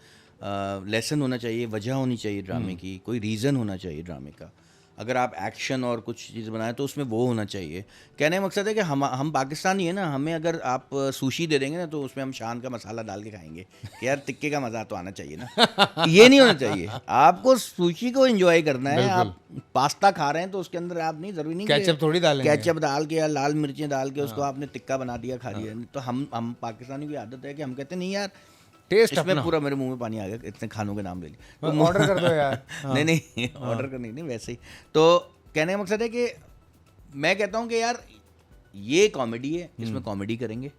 लेसन होना चाहिए, वजह होनी चाहिए ड्रामे की, कोई रीज़न होना चाहिए ड्रामे का। अगर आप एक्शन और कुछ चीज़ बनाएं तो उसमें वो होना चाहिए। कहने का मकसद है कि हम पाकिस्तानी है ना, हमें अगर आप सुशी दे देंगे ना तो उसमें हम शान का मसाला डाल के खाएंगे कि यार टिक्के का मज़ा तो आना चाहिए ना। ये नहीं होना चाहिए। आपको सुशी को एंजॉय करना है। आप पास्ता खा रहे हैं तो उसके अंदर आप नहीं, ज़रूरी नहीं केचप थोड़ी डालेंगे, केचप डाल के या लाल मिर्चें डाल के उसको आपने टिक्का बना दिया, खा लिया। तो हम पाकिस्तानी की आदत है कि हम कहते नहीं यार टेस्ट इसमें अपना, पूरा मेरे मुंह में पानी आ गया इतने खानों के नाम ले लिए, तो ऑर्डर कर दो यार। नहीं ऑर्डर करनी नहीं, वैसे ही। तो कहने का मकसद है कि मैं कहता हूँ कि यार ये कॉमेडी है, इसमें कॉमेडी करेंगे,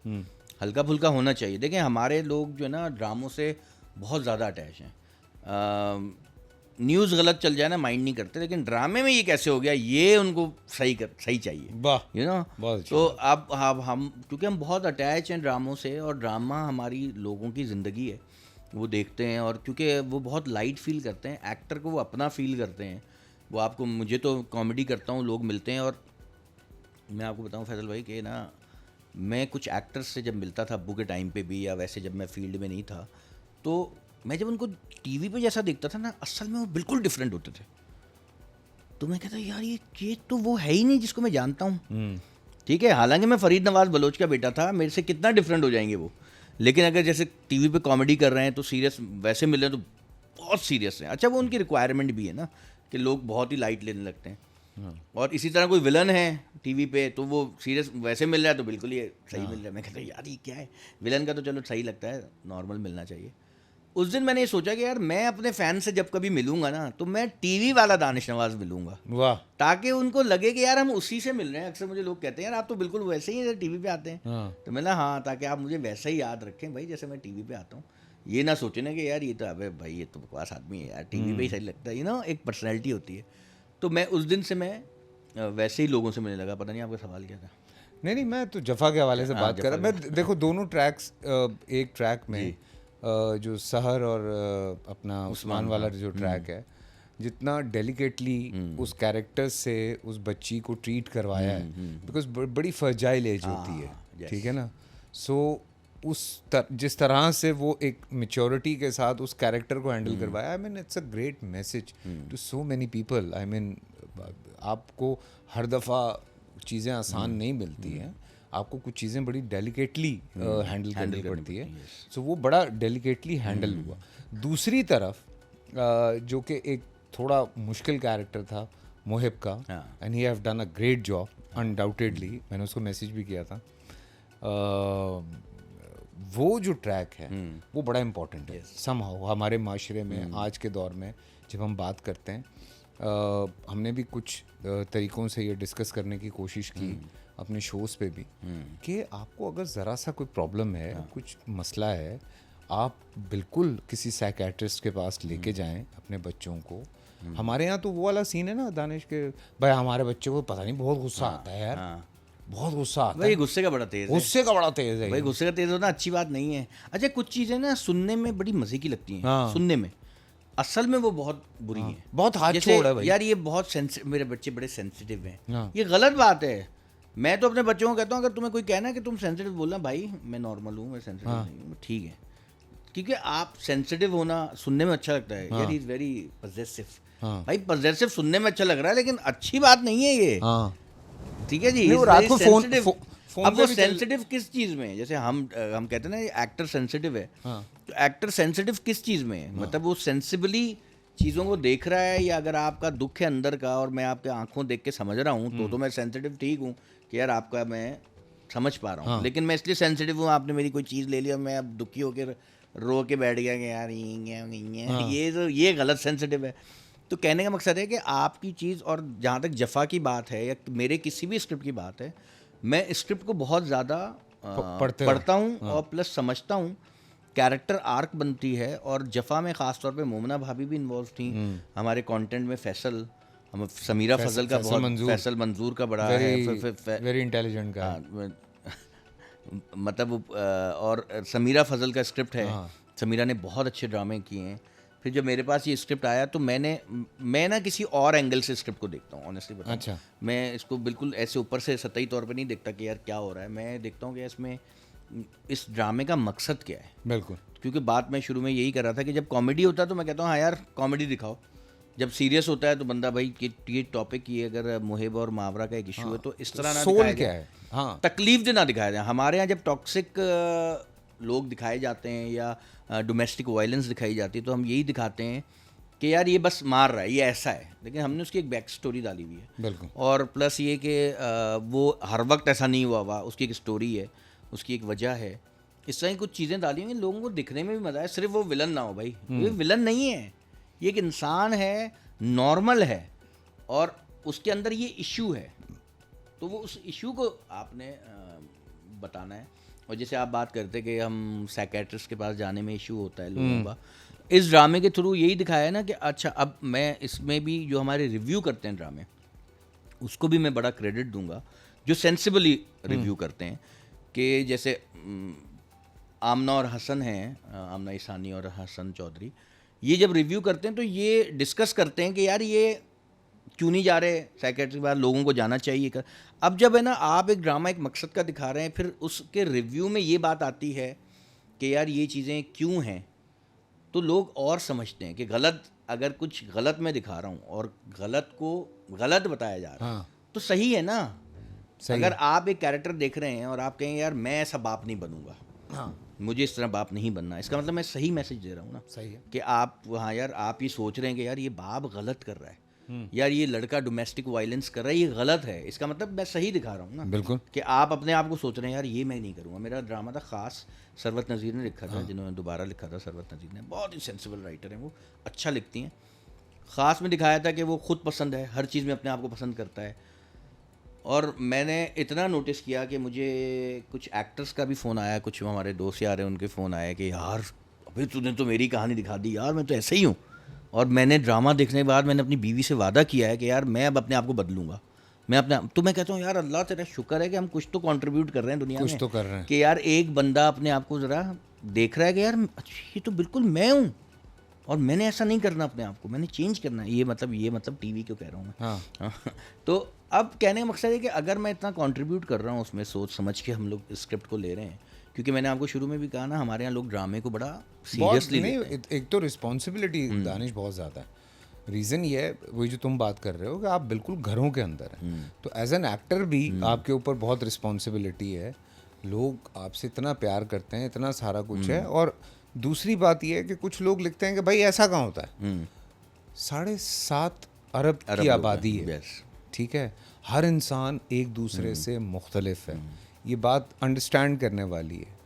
हल्का फुल्का होना चाहिए। देखें हमारे लोग जो है ना ड्रामों से बहुत ज़्यादा अटैच हैं। न्यूज़ गलत चल जाए ना माइंड नहीं करते, लेकिन ड्रामे में ये कैसे हो गया ये उनको सही चाहिए, वाह, यू नो। बहुत अच्छा। तो अब हम क्योंकि हम बहुत अटैच हैं ड्रामों से, और ड्रामा हमारी लोगों की ज़िंदगी है, वो देखते हैं, और क्योंकि वो बहुत लाइट फील करते हैं, एक्टर को वो अपना फील करते हैं। वो आपको, मुझे तो कॉमेडी करता हूँ, लोग मिलते हैं, और मैं आपको बताऊँ फैसल भाई कि ना, मैं कुछ एक्टर्स से जब मिलता था अब्बू के टाइम पे भी, या वैसे जब मैं फील्ड में नहीं था, तो मैं जब उनको टीवी पे जैसा देखता था ना, असल में वो बिल्कुल डिफरेंट होते थे। तो मैं कहता यार ये तो वो है ही नहीं जिसको मैं जानता हूँ, ठीक है। हालांकि मैं फरीद नवाज बलोच का बेटा था, मेरे से कितना डिफरेंट हो जाएंगे वो, लेकिन अगर जैसे टीवी पे कॉमेडी कर रहे हैं तो सीरियस वैसे मिल रहे हैं तो बहुत सीरियस हैं। अच्छा, वो उनकी रिक्वायरमेंट भी है ना कि लोग बहुत ही लाइट लेने लगते हैं। और इसी तरह कोई विलन है टीवी पे तो वो सीरियस वैसे मिल रहा है तो बिल्कुल ये सही मिल रहा है। मैं कहता यार ये क्या है, विलन का तो चलो सही लगता है, नॉर्मल मिलना चाहिए। उस दिन मैंने ये सोचा कि यार मैं अपने फ़ैन से जब कभी मिलूंगा ना तो मैं टीवी वाला दानिश नवाज मिलूंगा, वाह, ताकि उनको लगे कि यार हम उसी से मिल रहे हैं। अक्सर मुझे लोग कहते हैं यार आप तो बिल्कुल वैसे ही टीवी पे आते हैं। तो मैंने हाँ, ताकि आप मुझे वैसे ही याद रखें भाई जैसे मैं टीवी पे आता हूँ। ये ना सोचे ना कि यार ये तो अबे भाई ये तो बकवास आदमी है यार, टीवी पे ही सही लगता है, यू नो, एक पर्सनैलिटी होती है। तो मैं उस दिन से मैं वैसे ही लोगों से मिलने लगा। पता नहीं आपका सवाल क्या था? नहीं, मैं तो जफ़ा के हवाले से बात कर रहा। मैं देखो दोनों ट्रैक्स, एक ट्रैक में जो सहर और अपना उस्मान वाला जो ट्रैक है, जितना डेलिकेटली उस कैरेक्टर से उस बच्ची को ट्रीट करवाया है, बिकॉज बड़ी फर्जाइल एज होती है, ठीक है ना. सो जिस तरह से वो एक मेच्योरिटी के साथ उस कैरेक्टर को हैंडल करवाया, I mean it's a great message to so many people. I mean आपको हर दफ़ा चीज़ें आसान नहीं मिलती हैं, आपको कुछ चीज़ें बड़ी डेलिकेटली हैंडल करनी पड़ती है. सो वो बड़ा डेलिकेटली हैंडल हुआ. दूसरी तरफ जो कि एक थोड़ा मुश्किल कैरेक्टर था मोहिब का, and he have done a great job undoubtedly. मैंने उसको मैसेज भी किया था. वो जो ट्रैक है वो बड़ा इम्पोर्टेंट है समहाउ हमारे माशरे में. आज के दौर में जब हम बात करते हैं, हमने भी कुछ तरीक़ों से ये डिस्कस करने की कोशिश की अपने शोज़ पे भी, कि आपको अगर ज़रा सा कोई प्रॉब्लम है, कुछ मसला है, आप बिल्कुल किसी साइकेट्रिस्ट के पास लेके जाएं अपने बच्चों को. हमारे यहाँ तो वो वाला सीन है ना दानिश के, भाई हमारे बच्चे को पता नहीं बहुत गुस्सा आता है यार, बहुत गुस्सा आता है. गुस्से का बड़ा तेज है, गुस्से का बड़ा तेज है भाई. गुस्से का तेज होना अच्छी बात नहीं है. अच्छा, कुछ चीज़ें ना सुनने में बड़ी मज़े की लगती हैं, सुनने में, असल में वो बहुत बुरी हैं. बहुत हाथ छोड़ है भाई. यार ये बहुत मेरे बच्चे बड़े सेंसिटिव हैं, ये गलत बात है. मैं तो अपने बच्चों को कहता हूँ, अगर तुम्हें कोई कहना है कि तुम सेंसिटिव, बोलना भाई मैं नॉर्मल हूँ, मैं सेंसिटिव नहीं हूँ, ठीक है. क्योंकि आप सेंसिटिव होना सुनने में अच्छा लगता है. यार इज वेरी पजेसिव. भाई पजेसिव सुनने में अच्छा लग रहा है, लेकिन अच्छी बात नहीं है ये. ठीक है जी. रात को अब वो सेंसिटिव किस चीज में है? जैसे हम कहते हैं ना एक्टर सेंसिटिव है, तो एक्टर सेंसिटिव किस चीज में है? मतलब वो सेंसिबली चीज़ों को देख रहा है, या अगर आपका दुख है अंदर का और मैं आपके आंखों देख के समझ रहा हूँ तो मैं सेंसिटिव ठीक हूँ कि यार आपका मैं समझ पा रहा हूँ. लेकिन मैं इसलिए सेंसिटिव हूँ, आपने मेरी कोई चीज़ ले ली और मैं अब दुखी होकर रो के बैठ गया कि यार ये गलत सेंसिटिव है. तो कहने का मकसद है कि आपकी चीज़, और जहाँ तक जफ़ा की बात है या मेरे किसी भी स्क्रिप्ट की बात है, मैं स्क्रिप्ट को बहुत ज़्यादा पढ़ता हूँ और प्लस समझता हूँ. कैरेक्टर आर्क बनती है, और जफ़ा में ख़ास तौर पे मोमना भाभी भी इन्वॉल्व थी हमारे कंटेंट में. फैसल, हम समीरा फजल का बहुत, फैसल मंजूर का बड़ा है, वेरी इंटेलिजेंट का, मतलब और समीरा फजल का स्क्रिप्ट है. समीरा ने बहुत अच्छे ड्रामे किए हैं. फिर जब मेरे पास ये स्क्रिप्ट आया तो मैं ना किसी और एंगल से स्क्रिप्ट को देखता हूँ, ऑनेस्टली बताऊँ. अच्छा. मैं इसको बिल्कुल ऐसे ऊपर से सतही तौर पे नहीं देखता कि यार क्या हो रहा है. मैं देखता हूँ कि इसमें इस ड्रामे का मकसद क्या है. बिल्कुल. क्योंकि बात मैं शुरू में यही कर रहा था कि जब कॉमेडी होता है तो मैं कहता हूँ हाँ यार कॉमेडी दिखाओ. जब सीरियस होता है तो बंदा भाई ये टॉपिक, ये अगर मोहिब और मावरा का एक इशू है तो इस तरह ना दिखाया जाए, तकलीफ दे ना दिखाया जाए. हमारे यहाँ जब टॉक्सिक लोग दिखाए जाते हैं या डोमेस्टिक वायलेंस दिखाई जाती है तो हम यही दिखाते हैं कि यार ये बस मार रहा है, ये ऐसा है. लेकिन हमने उसकी एक बैक स्टोरी डाली हुई है. बिल्कुल. और प्लस ये कि वो हर वक्त ऐसा नहीं हुआ, उसकी एक स्टोरी है, उसकी एक वजह है. इस तरह की कुछ चीज़ें डाली हुई, लोगों को दिखने में भी मज़ा है. सिर्फ वो विलन ना हो भाई, ये विलन नहीं है, ये एक इंसान है, नॉर्मल है, और उसके अंदर ये इशू है. तो वो उस इशू को आपने बताना है. और जैसे आप बात करते कि हम साइकेट्रिस्ट के पास जाने में इशू होता है लोगों का, इस ड्रामे के थ्रू यही दिखाया है ना कि अच्छा, अब मैं इसमें भी जो हमारे रिव्यू करते हैं ड्रामे, उसको भी मैं बड़ा क्रेडिट दूंगा, जो सेंसिबली रिव्यू करते हैं. कि जैसे आमना और हसन हैं, आमना ईसानी और हसन चौधरी, ये जब रिव्यू करते हैं तो ये डिस्कस करते हैं कि यार ये क्यों नहीं जा रहे साइकेट्रिस्ट के पास, लोगों को जाना चाहिए कर. अब जब है ना आप एक ड्रामा एक मकसद का दिखा रहे हैं, फिर उसके रिव्यू में ये बात आती है कि यार ये चीज़ें क्यों हैं, तो लोग और समझते हैं कि गलत, अगर कुछ गलत मैं दिखा रहा हूँ और गलत को गलत बताया जा रहा है तो सही है ना. अगर आप एक कैरेक्टर देख रहे हैं और आप कहें यार मैं ऐसा बाप नहीं बनूंगा, मुझे इस तरह बाप नहीं बनना, इसका मतलब मैं सही मैसेज दे रहा हूँ ना. सही है कि आप हाँ यार आप ये सोच रहे हैं कि यार ये बाप गलत कर रहा है, यार ये लड़का डोमेस्टिक वायलेंस कर रहा है, ये गलत है, इसका मतलब मैं सही दिखा रहा हूँ ना. बिल्कुल. कि आप अपने आप को सोच रहे हैं यार ये मैं नहीं करूँगा. मेरा ड्रामा था खास, सरवत नज़ीर ने लिखा था, जिन्होंने दोबारा लिखा था. सरवत नज़ीर ने बहुत ही सेंसिबल राइटर हैं, वो अच्छा लिखती हैं. ख़ास में दिखाया था कि वो खुद पसंद है, हर चीज़ में अपने आप को पसंद करता है. और मैंने इतना नोटिस किया कि मुझे कुछ एक्टर्स का भी फ़ोन आया, कुछ हमारे दोस्त यार हैं उनके फ़ोन आए कि यार अभी तूने तो मेरी कहानी दिखा दी यार, मैं तो ऐसे ही हूँ. और मैंने ड्रामा देखने के बाद मैंने अपनी बीवी से वादा किया है कि यार मैं अब अपने आप को बदलूंगा. मैं अपने तो मैं कहता हूँ यार अल्लाह तेरा शुक्र है कि हम कुछ तो कंट्रीब्यूट कर रहे हैं दुनिया में, कुछ तो कर रहे हैं. कि यार एक बंदा अपने आप को ज़रा देख रहा है कि यार ये तो बिल्कुल मैं हूँ, और मैंने ऐसा नहीं करना अपने आप को, मैंने चेंज करना है। ये मतलब टीवी क्यों कह रहा हूँ मैं। हाँ तो अब कहने का मकसद है कि अगर मैं इतना कंट्रीब्यूट कर रहा हूँ उसमें, सोच समझ के हम लोग स्क्रिप्ट को ले रहे हैं, क्योंकि मैंने आपको शुरू में भी कहा ना, हमारे यहाँ लोग ड्रामे को बड़ा बहुत सीरियसली नहीं, लेते हैं। एक तो रिस्पॉन्सिबिलिटी दानिश बहुत ज़्यादा है। रीज़न ये है, वही जो तुम बात कर रहे हो कि आप बिल्कुल घरों के अंदर हैं, तो एज एन एक्टर भी आपके ऊपर बहुत रिस्पॉन्सिबिलिटी है। लोग आपसे इतना प्यार करते हैं, इतना सारा कुछ है। और दूसरी बात यह है कि कुछ लोग लिखते हैं कि भाई ऐसा कहाँ होता है। 7.5 अरब की आबादी है, यस। ठीक है, हर इंसान एक दूसरे से मुख्तलिफ है, ये बात अंडरस्टैंड करने वाली है।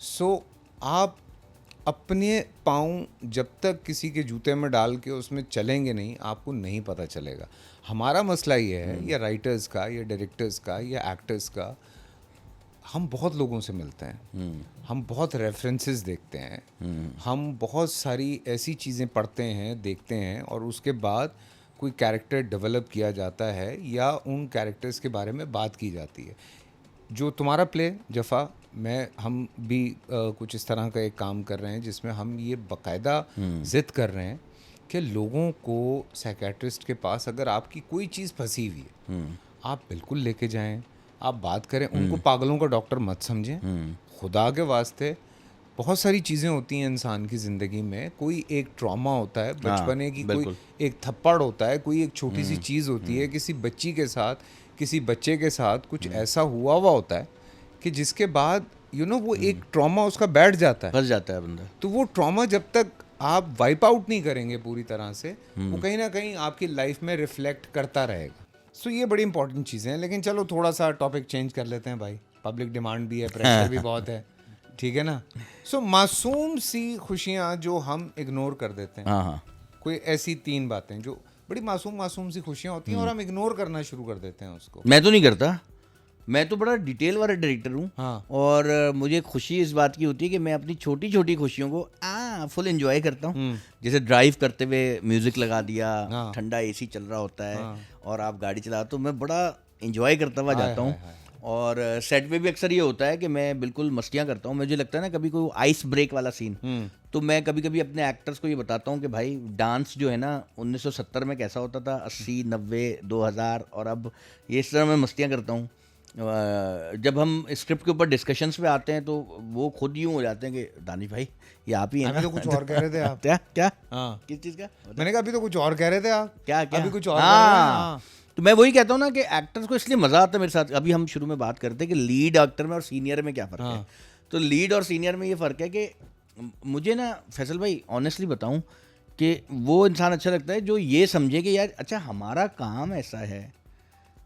सो आप अपने पाँव जब तक किसी के जूते में डाल के उसमें चलेंगे नहीं, आपको नहीं पता चलेगा। हमारा मसला ये है, या राइटर्स का, या डायरेक्टर्स का, या एक्टर्स का, हम बहुत लोगों से मिलते हैं, हम बहुत रेफरेंसेस देखते हैं, हम बहुत सारी ऐसी चीज़ें पढ़ते हैं, देखते हैं, और उसके बाद कोई कैरेक्टर डेवलप किया जाता है या उन कैरेक्टर्स के बारे में बात की जाती है। जो तुम्हारा प्ले जफ़ा, हम भी कुछ इस तरह का एक काम कर रहे हैं जिसमें हम ये बाकायदा ज़िद कर रहे हैं कि लोगों को साइकेट्रिस्ट के पास अगर आपकी कोई चीज़ फंसी हुई है, आप बिल्कुल लेके जाएं, आप बात करें। उनको पागलों का डॉक्टर मत समझें, खुदा के वास्ते। बहुत सारी चीज़ें होती हैं इंसान की ज़िंदगी में, कोई एक ट्रॉमा होता है बचपने की, कोई एक थप्पड़ होता है, कोई एक छोटी सी चीज़ होती है, किसी बच्ची के साथ, किसी बच्चे के साथ कुछ ऐसा हुआ होता है कि जिसके बाद वो एक ट्रॉमा उसका बैठ जाता है, फंस जाता है बंदा। तो वो ट्रॉमा जब तक आप वाइप आउट नहीं करेंगे पूरी तरह से, वो कहीं ना कहीं आपकी लाइफ में रिफ्लेक्ट करता रहेगा। सो ये बड़ी इंपॉर्टेंट चीज़ें हैं। लेकिन चलो थोड़ा सा टॉपिक चेंज कर लेते हैं भाई, पब्लिक डिमांड भी है, प्रेशर भी बहुत है, ठीक है ना। सो मासूम सी खुशियाँ जो हम इग्नोर कर देते हैं, हाँ, कोई ऐसी 3 बातें जो बड़ी मासूम सी खुशियाँ होती हैं और हम इग्नोर करना शुरू कर देते हैं उसको। मैं तो नहीं करता, मैं तो बड़ा डिटेल वाला डायरेक्टर हूँ। हाँ। और मुझे खुशी इस बात की होती है कि मैं अपनी छोटी छोटी खुशियों को फुल एंजॉय करता हूँ। जैसे ड्राइव करते हुए म्यूजिक लगा दिया, हाँ। ठंडा एसी चल रहा होता है, हाँ। और आप गाड़ी चला, तो मैं बड़ा एंजॉय करता हुआ जाता हूँ। और सेट पे भी अक्सर ये होता है कि मैं बिल्कुल मस्तियाँ करता हूँ। मुझे लगता है ना, कभी कोई आइस ब्रेक वाला सीन, तो मैं कभी कभी अपने एक्टर्स को ये बताता हूँ कि भाई डांस जो है ना 1970 में कैसा होता था, 80, 90, 2000, और अब ये इस तरह मैं मस्तियाँ करता हूँ। जब हम स्क्रिप्ट के ऊपर डिस्कशंस पे आते हैं तो वो खुद यूँ हो जाते हैं कि दानिश भाई ये आप ही हैं अभी ना? तो कुछ और कह रहे थे आप। क्या हाँ, किस चीज़ का? मैंने कहा अभी तो कुछ और कह रहे थे आप। क्या अभी कुछ और कर रहे हैं। हाँ। तो मैं वही कहता हूँ ना कि एक्टर्स को इसलिए मज़ा आता है मेरे साथ। अभी हम शुरू में बात करते हैं कि लीड एक्टर में और सीनियर में क्या फ़र्क है। तो लीड और सीनियर में ये फ़र्क है कि मुझे ना फैसल भाई ऑनेस्टली बताऊँ कि वो इंसान अच्छा लगता है जो ये समझे कि यार अच्छा हमारा काम ऐसा है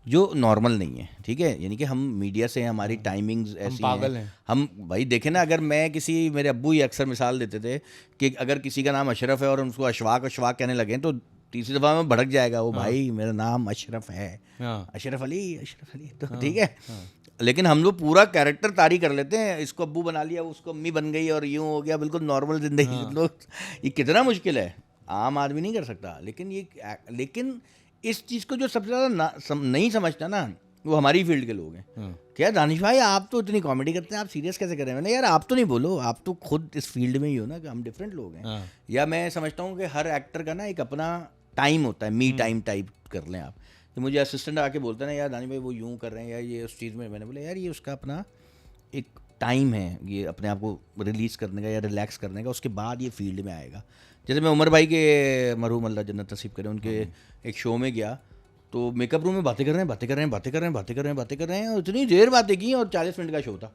जो नॉर्मल नहीं है, ठीक है। यानी कि हम मीडिया से हैं, हमारी टाइमिंग्स ऐसी पागल हैं। हम भाई देखें ना, अगर मैं मेरे अब्बू ही अक्सर मिसाल देते थे कि अगर किसी का नाम अशरफ है और उसको अशफाक कहने लगे तो तीसरी दफ़ा में भड़क जाएगा वो, भाई मेरा नाम अशरफ है, अशरफ अली, तो ठीक है। लेकिन हम लोग पूरा कैरेक्टर तारी कर लेते हैं, इसको अब्बू बना लिया, उसको अम्मी बन गई और यूँ हो गया, बिल्कुल नॉर्मल जिंदगी। लोग ये कितना मुश्किल है, आम आदमी नहीं कर सकता। लेकिन इस चीज़ को जो सबसे ज़्यादा नहीं समझता ना, वो हमारी फील्ड के लोग हैं। क्या दानिश भाई आप तो इतनी कॉमेडी करते हैं, आप सीरियस कैसे कर रहे हैं? मैंने यार आप तो नहीं बोलो, आप तो खुद इस फील्ड में ही हो ना, कि हम डिफरेंट लोग हैं। या मैं समझता हूँ कि हर एक्टर का ना एक अपना टाइम होता है, मी टाइम टाइप कर लें आप। तो मुझे असिस्टेंट आके बोलते हैं ना, यार दानिश भाई वो यूँ कर रहे हैं या ये उस चीज़ में, मैंने बोला यार ये उसका अपना एक टाइम है, ये अपने आप को रिलीज़ करने का या रिलैक्स करने का, उसके बाद ये फील्ड में आएगा। जैसे मैं उमर भाई के, मरहूम अल्लाह जन्नत नसीब करें, उनके एक शो में गया तो मेकअप रूम में बातें कर रहे हैं और इतनी देर बातें की और 40 मिनट का शो था।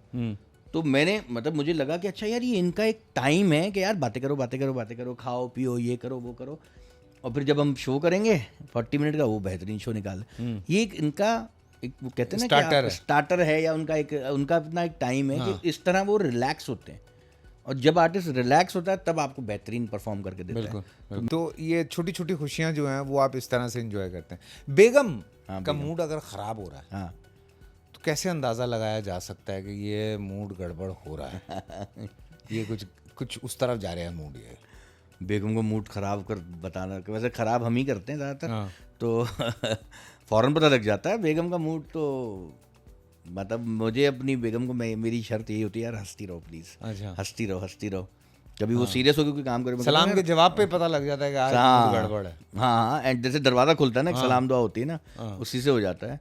तो मैंने मतलब मुझे लगा कि अच्छा यार ये इनका एक टाइम है कि यार बातें करो, खाओ पियो, ये करो वो करो, और फिर जब हम शो करेंगे 40 मिनट का, वो बेहतरीन शो निकाल। ये एक इनका एक वो कहते हैं ना स्टार्टर है, या उनका अपना एक टाइम है कि इस तरह वो रिलैक्स होते हैं। और जब आर्टिस्ट रिलैक्स होता है तब आपको बेहतरीन परफॉर्म करके देता है। बिल्कुल। तो ये छोटी छोटी खुशियाँ जो हैं वो आप इस तरह से एंजॉय करते हैं। बेगम का मूड अगर ख़राब हो रहा है, तो कैसे अंदाज़ा लगाया जा सकता है कि ये मूड गड़बड़ हो रहा है, ये कुछ उस तरफ जा रहा है मूड? ये बेगम को मूड ख़राब कर बताना, वैसे ख़राब हम ही करते हैं ज़्यादातर, तो फ़ौरन पता लग जाता है बेगम का मूड। तो मतलब मुझे अपनी बेगम को, मेरी शर्त यही होती है यार, हंसती रहो प्लीज़। अच्छा। हंसती रहो कभी वो सीरियस होकर कोई काम करे, मैं सलाम कहता के जवाब पे पता लग जाता है कि आज हाँ, गड़बड़ है। हाँ, एंड जैसे दरवाज़ा खुलता है ना, एक सलाम दुआ होती है ना, उसी से हो जाता है।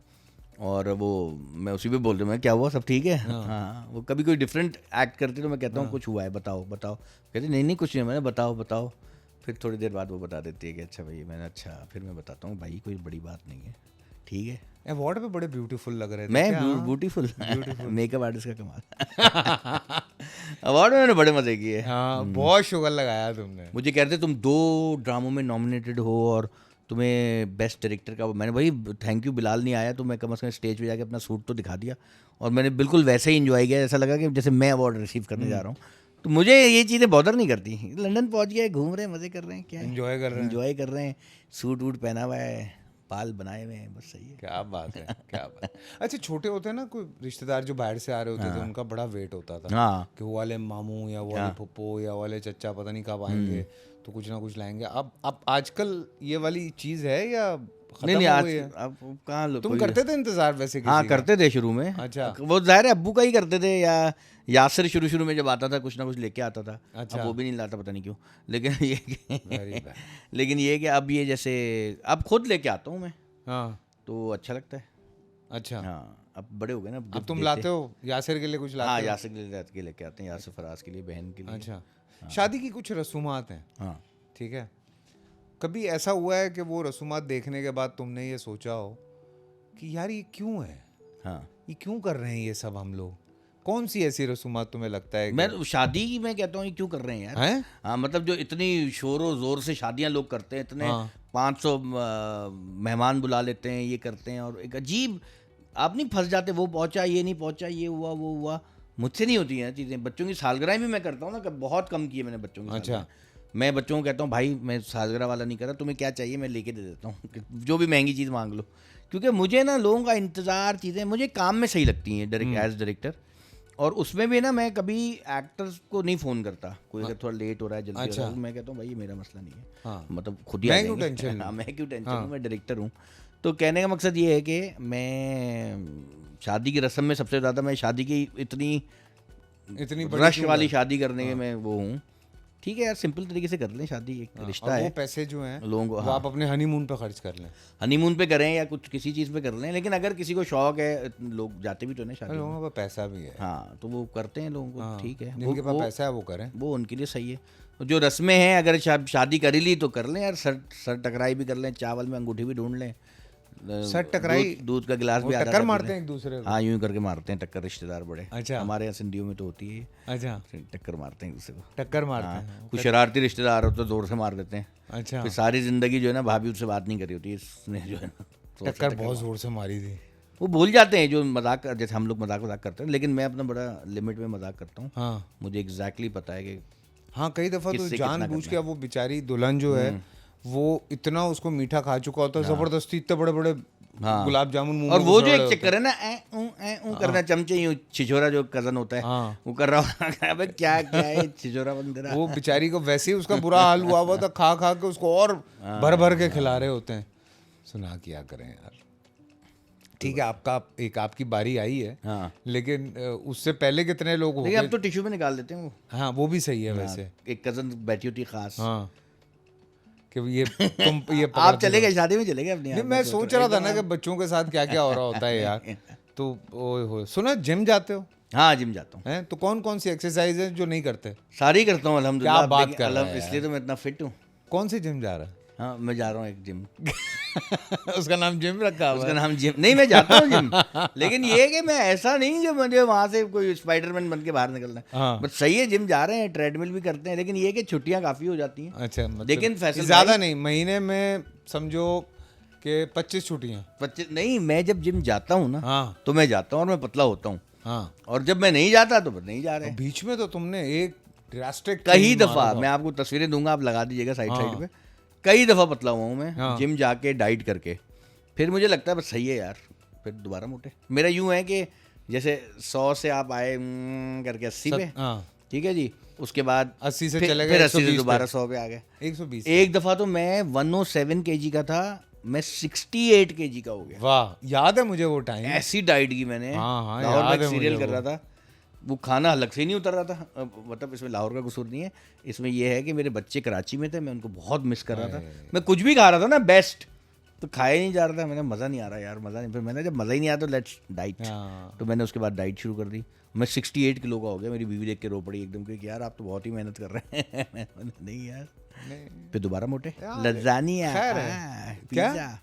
और वो मैं उसी पे बोल रहा हूँ, मैं क्या हुआ, सब ठीक है? हाँ, वो कभी कोई डिफरेंट एक्ट करती तो मैं कहता हूँ कुछ हुआ है, बताओ बताओ, कहते नहीं नहीं कुछ नहीं, मैंने बताओ बताओ। फिर थोड़ी देर बाद वो बता देती है कि अच्छा भाई, मैंने अच्छा, फिर मैं बताता हूँ भाई कोई बड़ी बात नहीं है, ठीक है। अवार्ड पे बड़े ब्यूटीफुल लग रहे थे। मैं ब्यूटीफुल मेकअप आर्टिस्ट का कमाल। अवार्ड में मैंने बड़े मजे किए। हाँ, बहुत शुगर लगाया तुमने। मुझे कह रहे थे तुम 2 ड्रामों में नॉमिनेटेड हो और तुम्हें बेस्ट डायरेक्टर का, मैंने भाई थैंक यू, बिलाल नहीं आया तो मैं कम से कम स्टेज पे जाके अपना सूट तो दिखा दिया, और मैंने बिल्कुल वैसे ही इंजॉय किया, ऐसा लगा कि जैसे मैं अवार्ड रिसीव करने जा रहा हूँ। तो मुझे ये चीज़ें बॉदर नहीं करती। लंदन पहुँच गए, घूम रहे हैं, मज़े कर रहे हैं, क्या एंजॉय कर रहे हैं। एंजॉय कर रहे हैं, सूट वूट पहना हुआ है, बाल बनाए हुए हैं, बस सही है। क्या बात है, क्या बात है। अच्छा, छोटे होते हैं ना, कोई रिश्तेदार जो बाहर से आ रहे होते थे, उनका बड़ा वेट होता था हाँ, कि वो वाले मामू या वो वाले फुप्पो या वाले चचा पता नहीं कब आएंगे, तो कुछ ना कुछ लाएंगे। अब आजकल ये वाली चीज़ है या नहीं नहीं, खत्म हो आज गई है? अब कहाँ लोग तुम करते थे इंतजार वैसे हाँ किसी का? करते थे शुरू में। अच्छा। वो जाहिर है अब्बू का ही करते थे, या यासिर शुरू में जब आता था कुछ ना कुछ लेके आता था। अच्छा। अब वो भी नहीं लाता, पता नहीं क्यों। लेकिन ये Very bad. लेकिन ये कि अब ये जैसे अब खुद लेके आता हूँ मैं, हाँ, तो अच्छा लगता है। अच्छा। हाँ, अब बड़े हो गए ना, अब gift तुम देते लाते हो यासिर के लिए कुछ हाँ, लाते हो? यासिर के लेके आते हैं, यासिर फराज के लिए, बहन के लिए। अच्छा, शादी की कुछ रसूमात हैं, हाँ, ठीक है। कभी ऐसा हुआ है कि वो रसूमात देखने के बाद तुमने ये सोचा हो कि यार ये क्यों है, हाँ। ये क्यों कर रहे हैं ये सब हम लोग? कौन सी ऐसी रसूमात तुम्हें लगता है मैं शादी की मैं कहता हूँ ये क्यों कर रहे हैं यार। हैं? हाँ, मतलब जो इतनी शोर जोर से शादियां लोग करते हैं, इतने हाँ। 500 मेहमान बुला लेते हैं, ये करते हैं, और एक अजीब, आप नहीं फंस जाते, वो पहुंचा, ये नहीं पहुंचा, ये हुआ, वो हुआ। मुझसे नहीं होती हैं चीज़ें। बच्चों की सालगिरह भी मैं करता हूँ ना, बहुत कम की है मैंने बच्चों की अच्छा। सालगिरह। मैं बच्चों को कहता हूँ भाई मैं सालगिरह वाला नहीं कर रहा, तुम्हें क्या चाहिए मैं लेके दे देता हूँ, कि जो भी महंगी चीज़ मांग लो। क्योंकि मुझे ना लोगों का इंतज़ार, चीज़ें मुझे काम में सही लगती हैं एज डायरेक्टर। और उसमें भी ना मैं कभी एक्टर्स को नहीं फ़ोन करता, कोई अगर थोड़ा लेट हो रहा है, जल्दी हो रहा है, मैं कहता हूँ भाई ये मेरा मसला नहीं है। हाँ। मतलब खुद ही आ मैं क्यों जाएंगे। टेंशन लूं? हाँ, मैं क्यों टेंशन लूं, मैं डायरेक्टर हूँ। तो कहने का मकसद ये है कि मैं शादी की रस्म में सबसे ज़्यादा, मैं शादी की इतनी बड़ी रश क्यों वाली है? शादी करने के मैं वो हूँ, ठीक है यार, सिंपल तरीके से कर लें शादी, एक रिश्ता और वो है। पैसे जो हैं लोगों को वो आप अपने हनीमून पे खर्च कर लें। हनीमून पे करें या कुछ किसी चीज़ पे कर लें, लेकिन अगर किसी को शौक है, लोग जाते भी तो नहीं शादी में। लोगों के पास पैसा भी है। हाँ, तो वो करते हैं लोगों को, ठीक है, जिनके पास पैसा है वो करें। वो उनके लिए सही है। जो रस्में हैं, अगर शादी कर ही ली तो कर लें यार, सर टकराई भी कर लें, चावल में अंगूठी भी ढूंढ लें, सर टकराई, दूध का गिलास भी आधा टक्कर कर मारते लें। हैं एक दूसरे को। हाँ, यूं ही करके मारते हैं टक्कर, रिश्तेदार बड़े। अच्छा। हमारे यहाँ सिंधियों में तो होती है, अच्छा, टक्कर मारते हैं एक दूसरे को। टक्कर मारते हाँ, हैं। कुछ शरारती रिश्तेदार हो तो जोर से मार देते हैं। अच्छा, फिर सारी जिंदगी जो है ना, भाभी उससे बात नहीं करी होती, इसने जो है ना टक्कर बहुत जोर से मारी थी। वो भूल जाते हैं जो मजाक, जैसे हम लोग मजाक करते हैं, लेकिन मैं अपना बड़ा लिमिट में मजाक करता हूँ। हाँ, मुझे एग्जैक्टली पता है कि हाँ, कई दफा तो किससे कितना जानबूझ करना के वो बेचारी दुल्हन जो है वो इतना उसको मीठा खा चुका होता है, जबरदस्ती इतने बड़े बड़े हाँ। गुलाब जामुन मुंह और में वो घुस जो रहे एक होते चक्कर है ना, ऐ करना, चमचे यूं, छिछोरा जो कजन होता है, हाँ। वो कर रहा होता है, अबे क्या है छिछोरा बन हैं। वो बेचारी को वैसे ही उसका बुरा हाल हुआ था, खा खा के उसको और भर भर के खिला रहे होते हैं। सुना क्या करें यार। ठीक है, आपकी बारी आई है। हाँ, लेकिन उससे पहले कितने लोग हो लेकिन गए। अब तो टिश्यू में निकाल देते हैं वो। हाँ, वो भी सही है वैसे। एक कजन बैठी होती है खास। हाँ, कि ये ये आप चले गए शादी में, चले गए अपनी? नहीं, मैं सोच रहा था ना कि बच्चों के साथ क्या क्या हो रहा होता है यार। तो ओए होए, सुना जिम जाते हो? हाँ, जिम जाता हूँ। हैं? तो कौन कौन सी एक्सरसाइज है जो नहीं करते? सारी करता हूँ अल्हम्दुलिल्लाह। क्या बात कर रहा है इसलिए तो मैं इतना फिट हूँ। कौन सी जिम जा रहा है? हाँ, मैं जा रहा हूँ एक जिम। उसका नाम जिम रखा हुआ उसका है। नाम जिम नहीं, मैं जाता हूँ जिम, लेकिन ये कि मैं ऐसा नहीं जो मुझे वहाँ से कोई स्पाइडरमैन बन के बाहर निकलना है। हाँ। बस सही है, जिम जा रहे हैं, ट्रेडमिल भी करते हैं, लेकिन ये कि छुट्टियाँ काफ़ी हो जाती हैं। अच्छा, मतलब लेकिन फैसल ज्यादा नहीं, महीने में समझो कि 25 छुट्टियां। 25 नहीं, मैं जब जिम जाता हूँ ना, हाँ, तो मैं जाता हूँ और मैं पतला होता हूँ, हाँ। और जब मैं नहीं जाता तो नहीं जा रहे। बीच में तो तुमने एक ड्रास्टिक कई दफ़ा, मैं आपको तस्वीरें दूंगा, आप लगा दीजिएगा साइड साइड पे, कई दफ़ा पतला हुआ हूँ मैं, हाँ। जिम जाके डाइट करके। फिर मुझे लगता है बस सही है यार, फिर दोबारा मोटे। मेरा यूँ है कि जैसे 100 से आप आए करके 80 पे, हाँ, ठीक है जी, उसके बाद 80 से फिर चले गए फिर 80 से 120 दोबारा 100 पे आ गए। 120। एक दफ़ा तो मैं 107 kg का था, मैं 68 kg का हो गया। वाह, याद है मुझे वो टाइम। ऐसी डाइट की मैंने, हाँ, हाँ, लाहौर में याद एक है सीरियल मुझे कर वो। रहा था, वो खाना अलग से ही नहीं उतर रहा था। मतलब इसमें लाहौर का कसूर नहीं है, इसमें ये है कि मेरे बच्चे कराची में थे, मैं उनको बहुत मिस कर रहा था। मैं कुछ भी खा रहा था ना बेस्ट, तो खाया ही नहीं जा रहा था। मैंने मज़ा नहीं आ रहा यार, मज़ा नहीं। फिर मैंने जब मज़ा ही नहीं आया तो लेट्स डाइट। हाँ। तो मैंने उसके बाद डाइट शुरू कर दी। मैं 68 किलो का हो गया। मेरी बीवी देख के रो पड़ी एकदम कि यार आप तो बहुत ही मेहनत कर रहे हैं। मैंने बोला, नहीं यार, फिर दोबारा मोटे। लजानिया, खैर है। क्या? पिज़्ज़ा,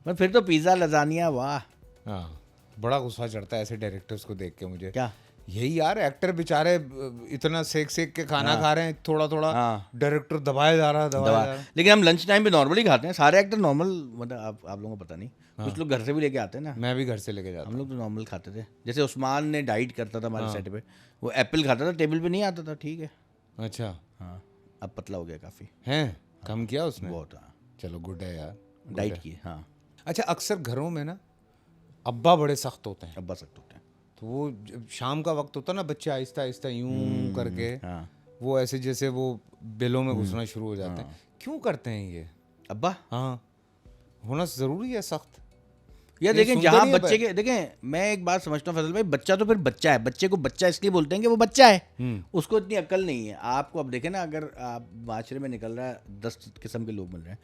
मैं फिर तो पिज़्ज़ा लजानिया, वाह। हाँ, बड़ा गुस्सा चढ़ता है ऐसे डायरेक्टर्स को देख के मुझे। क्या यही यार, एक्टर बेचारे इतना सेक सेक के खाना खा रहे हैं, थोड़ा थोड़ा हाँ। डायरेक्टर दबाया जा रहा है, दबाया जा रहा है। लेकिन हम लंच टाइम पे नॉर्मली खाते हैं सारे एक्टर, नॉर्मल। मतलब आप लोगों को पता नहीं, कुछ लोग घर से भी लेके आते हैं ना। मैं भी घर से लेके जाता हम लोग तो नॉर्मल खाते थे। जैसे उस्मान ने डाइट करता था हमारे सेट पे, वो एप्पल खाता था, टेबल पे नहीं आता था, ठीक है। हूँ। अच्छा हाँ, अब पतला हो गया काफ़ी, हैं, कम किया उसने? बहुत। हाँ, चलो गुड है यार, डाइट की। हाँ, अच्छा, अक्सर घरों में ना अब्बा बड़े सख्त होते हैं, अब बस सकते होते हैं। तो वो जब शाम का वक्त होता है ना, बच्चे आहिस्ता आहिस्ता यूं करके हाँ, वो ऐसे जैसे वो बिलों में घुसना शुरू हो जाते हैं। क्यों करते हैं ये? अब्बा हाँ, होना ज़रूरी है सख्त? यार ये देखें, सुनते जहाँ नहीं है बच्चे के, देखें मैं एक बात समझता हूँ फैसल भाई, बच्चा तो फिर बच्चा है। बच्चे को बच्चा इसलिए बोलते हैं कि वो बच्चा है, उसको इतनी अक्ल नहीं है। आपको अब देखें ना, अगर आप माशरे में निकल रहा है, 10 किस्म के लोग मिल रहे हैं।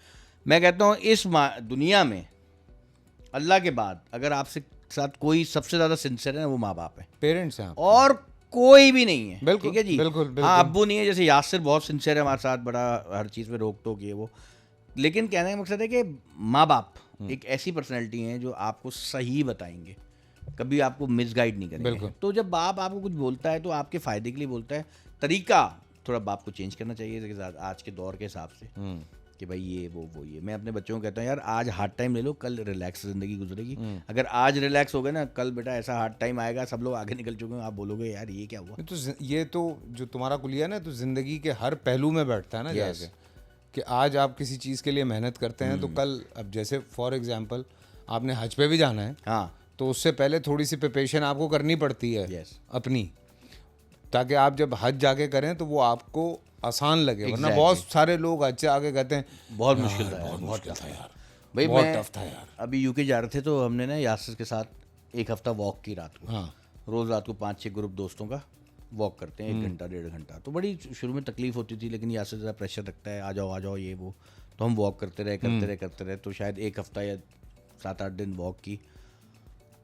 मैं कहता हूँ इस दुनिया में अल्लाह के बाद अगर आपसे साथ कोई सबसे ज़्यादा सिंसियर है ना, वो माँ बाप है, पेरेंट्स हैं आप। और कोई भी नहीं है। बिल्कुल, ठीक है जी, बिल्कुल, बिल्कुल। हाँ, अब्बू नहीं है। जैसे यासिर बहुत सिंसियर है हमारे साथ, बड़ा हर चीज़ में रोक टोक ये वो। लेकिन कहने का मकसद है कि माँ बाप एक ऐसी पर्सनैलिटी हैं जो आपको सही बताएंगे, कभी आपको मिसगाइड नहीं करेंगे। बिल्कुल। तो जब बाप आपको कुछ बोलता है तो आपके फ़ायदे के लिए बोलता है। तरीका थोड़ा बाप को चेंज करना चाहिए जैसे आज के दौर के हिसाब से, कि भाई ये वो ये। मैं अपने बच्चों को कहता हूँ यार, आज हार्ड टाइम ले लो, कल रिलैक्स ज़िंदगी गुजरेगी। अगर आज रिलैक्स हो गए ना, कल बेटा ऐसा हार्ड टाइम आएगा, सब लोग आगे निकल चुके हैं, आप बोलोगे यार ये क्या हुआ। ये तो जो तुम्हारा कुलिया ना, तो जिंदगी के हर पहलू में बैठता है ना जाके, कि आज आप किसी चीज़ के लिए मेहनत करते हैं तो कल, अब जैसे फॉर एग्जांपल आपने हज पे भी जाना है, हाँ, तो उससे पहले थोड़ी सी प्रिपरेशन आपको करनी पड़ती है Yes. अपनी, ताकि आप जब हज जाके करें तो वो आपको आसान लगे। वरना Exactly. बहुत सारे लोग हज से आगे कहते हैं बहुत मुश्किल था यार, बहुत मुश्किल था यार, भाई। बहुत मैं टफ था यार। अभी यूके जा रहे थे तो हमने ना यासिर के साथ एक हफ्ता वॉक की रात को। हाँ, रोज़ रात को 5-6 ग्रुप दोस्तों का वॉक करते हैं, 1 घंटा 1.5 घंटा। तो बड़ी शुरू में तकलीफ होती थी, लेकिन यासिर ज़रा प्रेशर रखता है, आ जाओ ये वो। तो हम वॉक करते रहे। तो शायद 1 हफ्ता या 7-8 दिन वॉक की।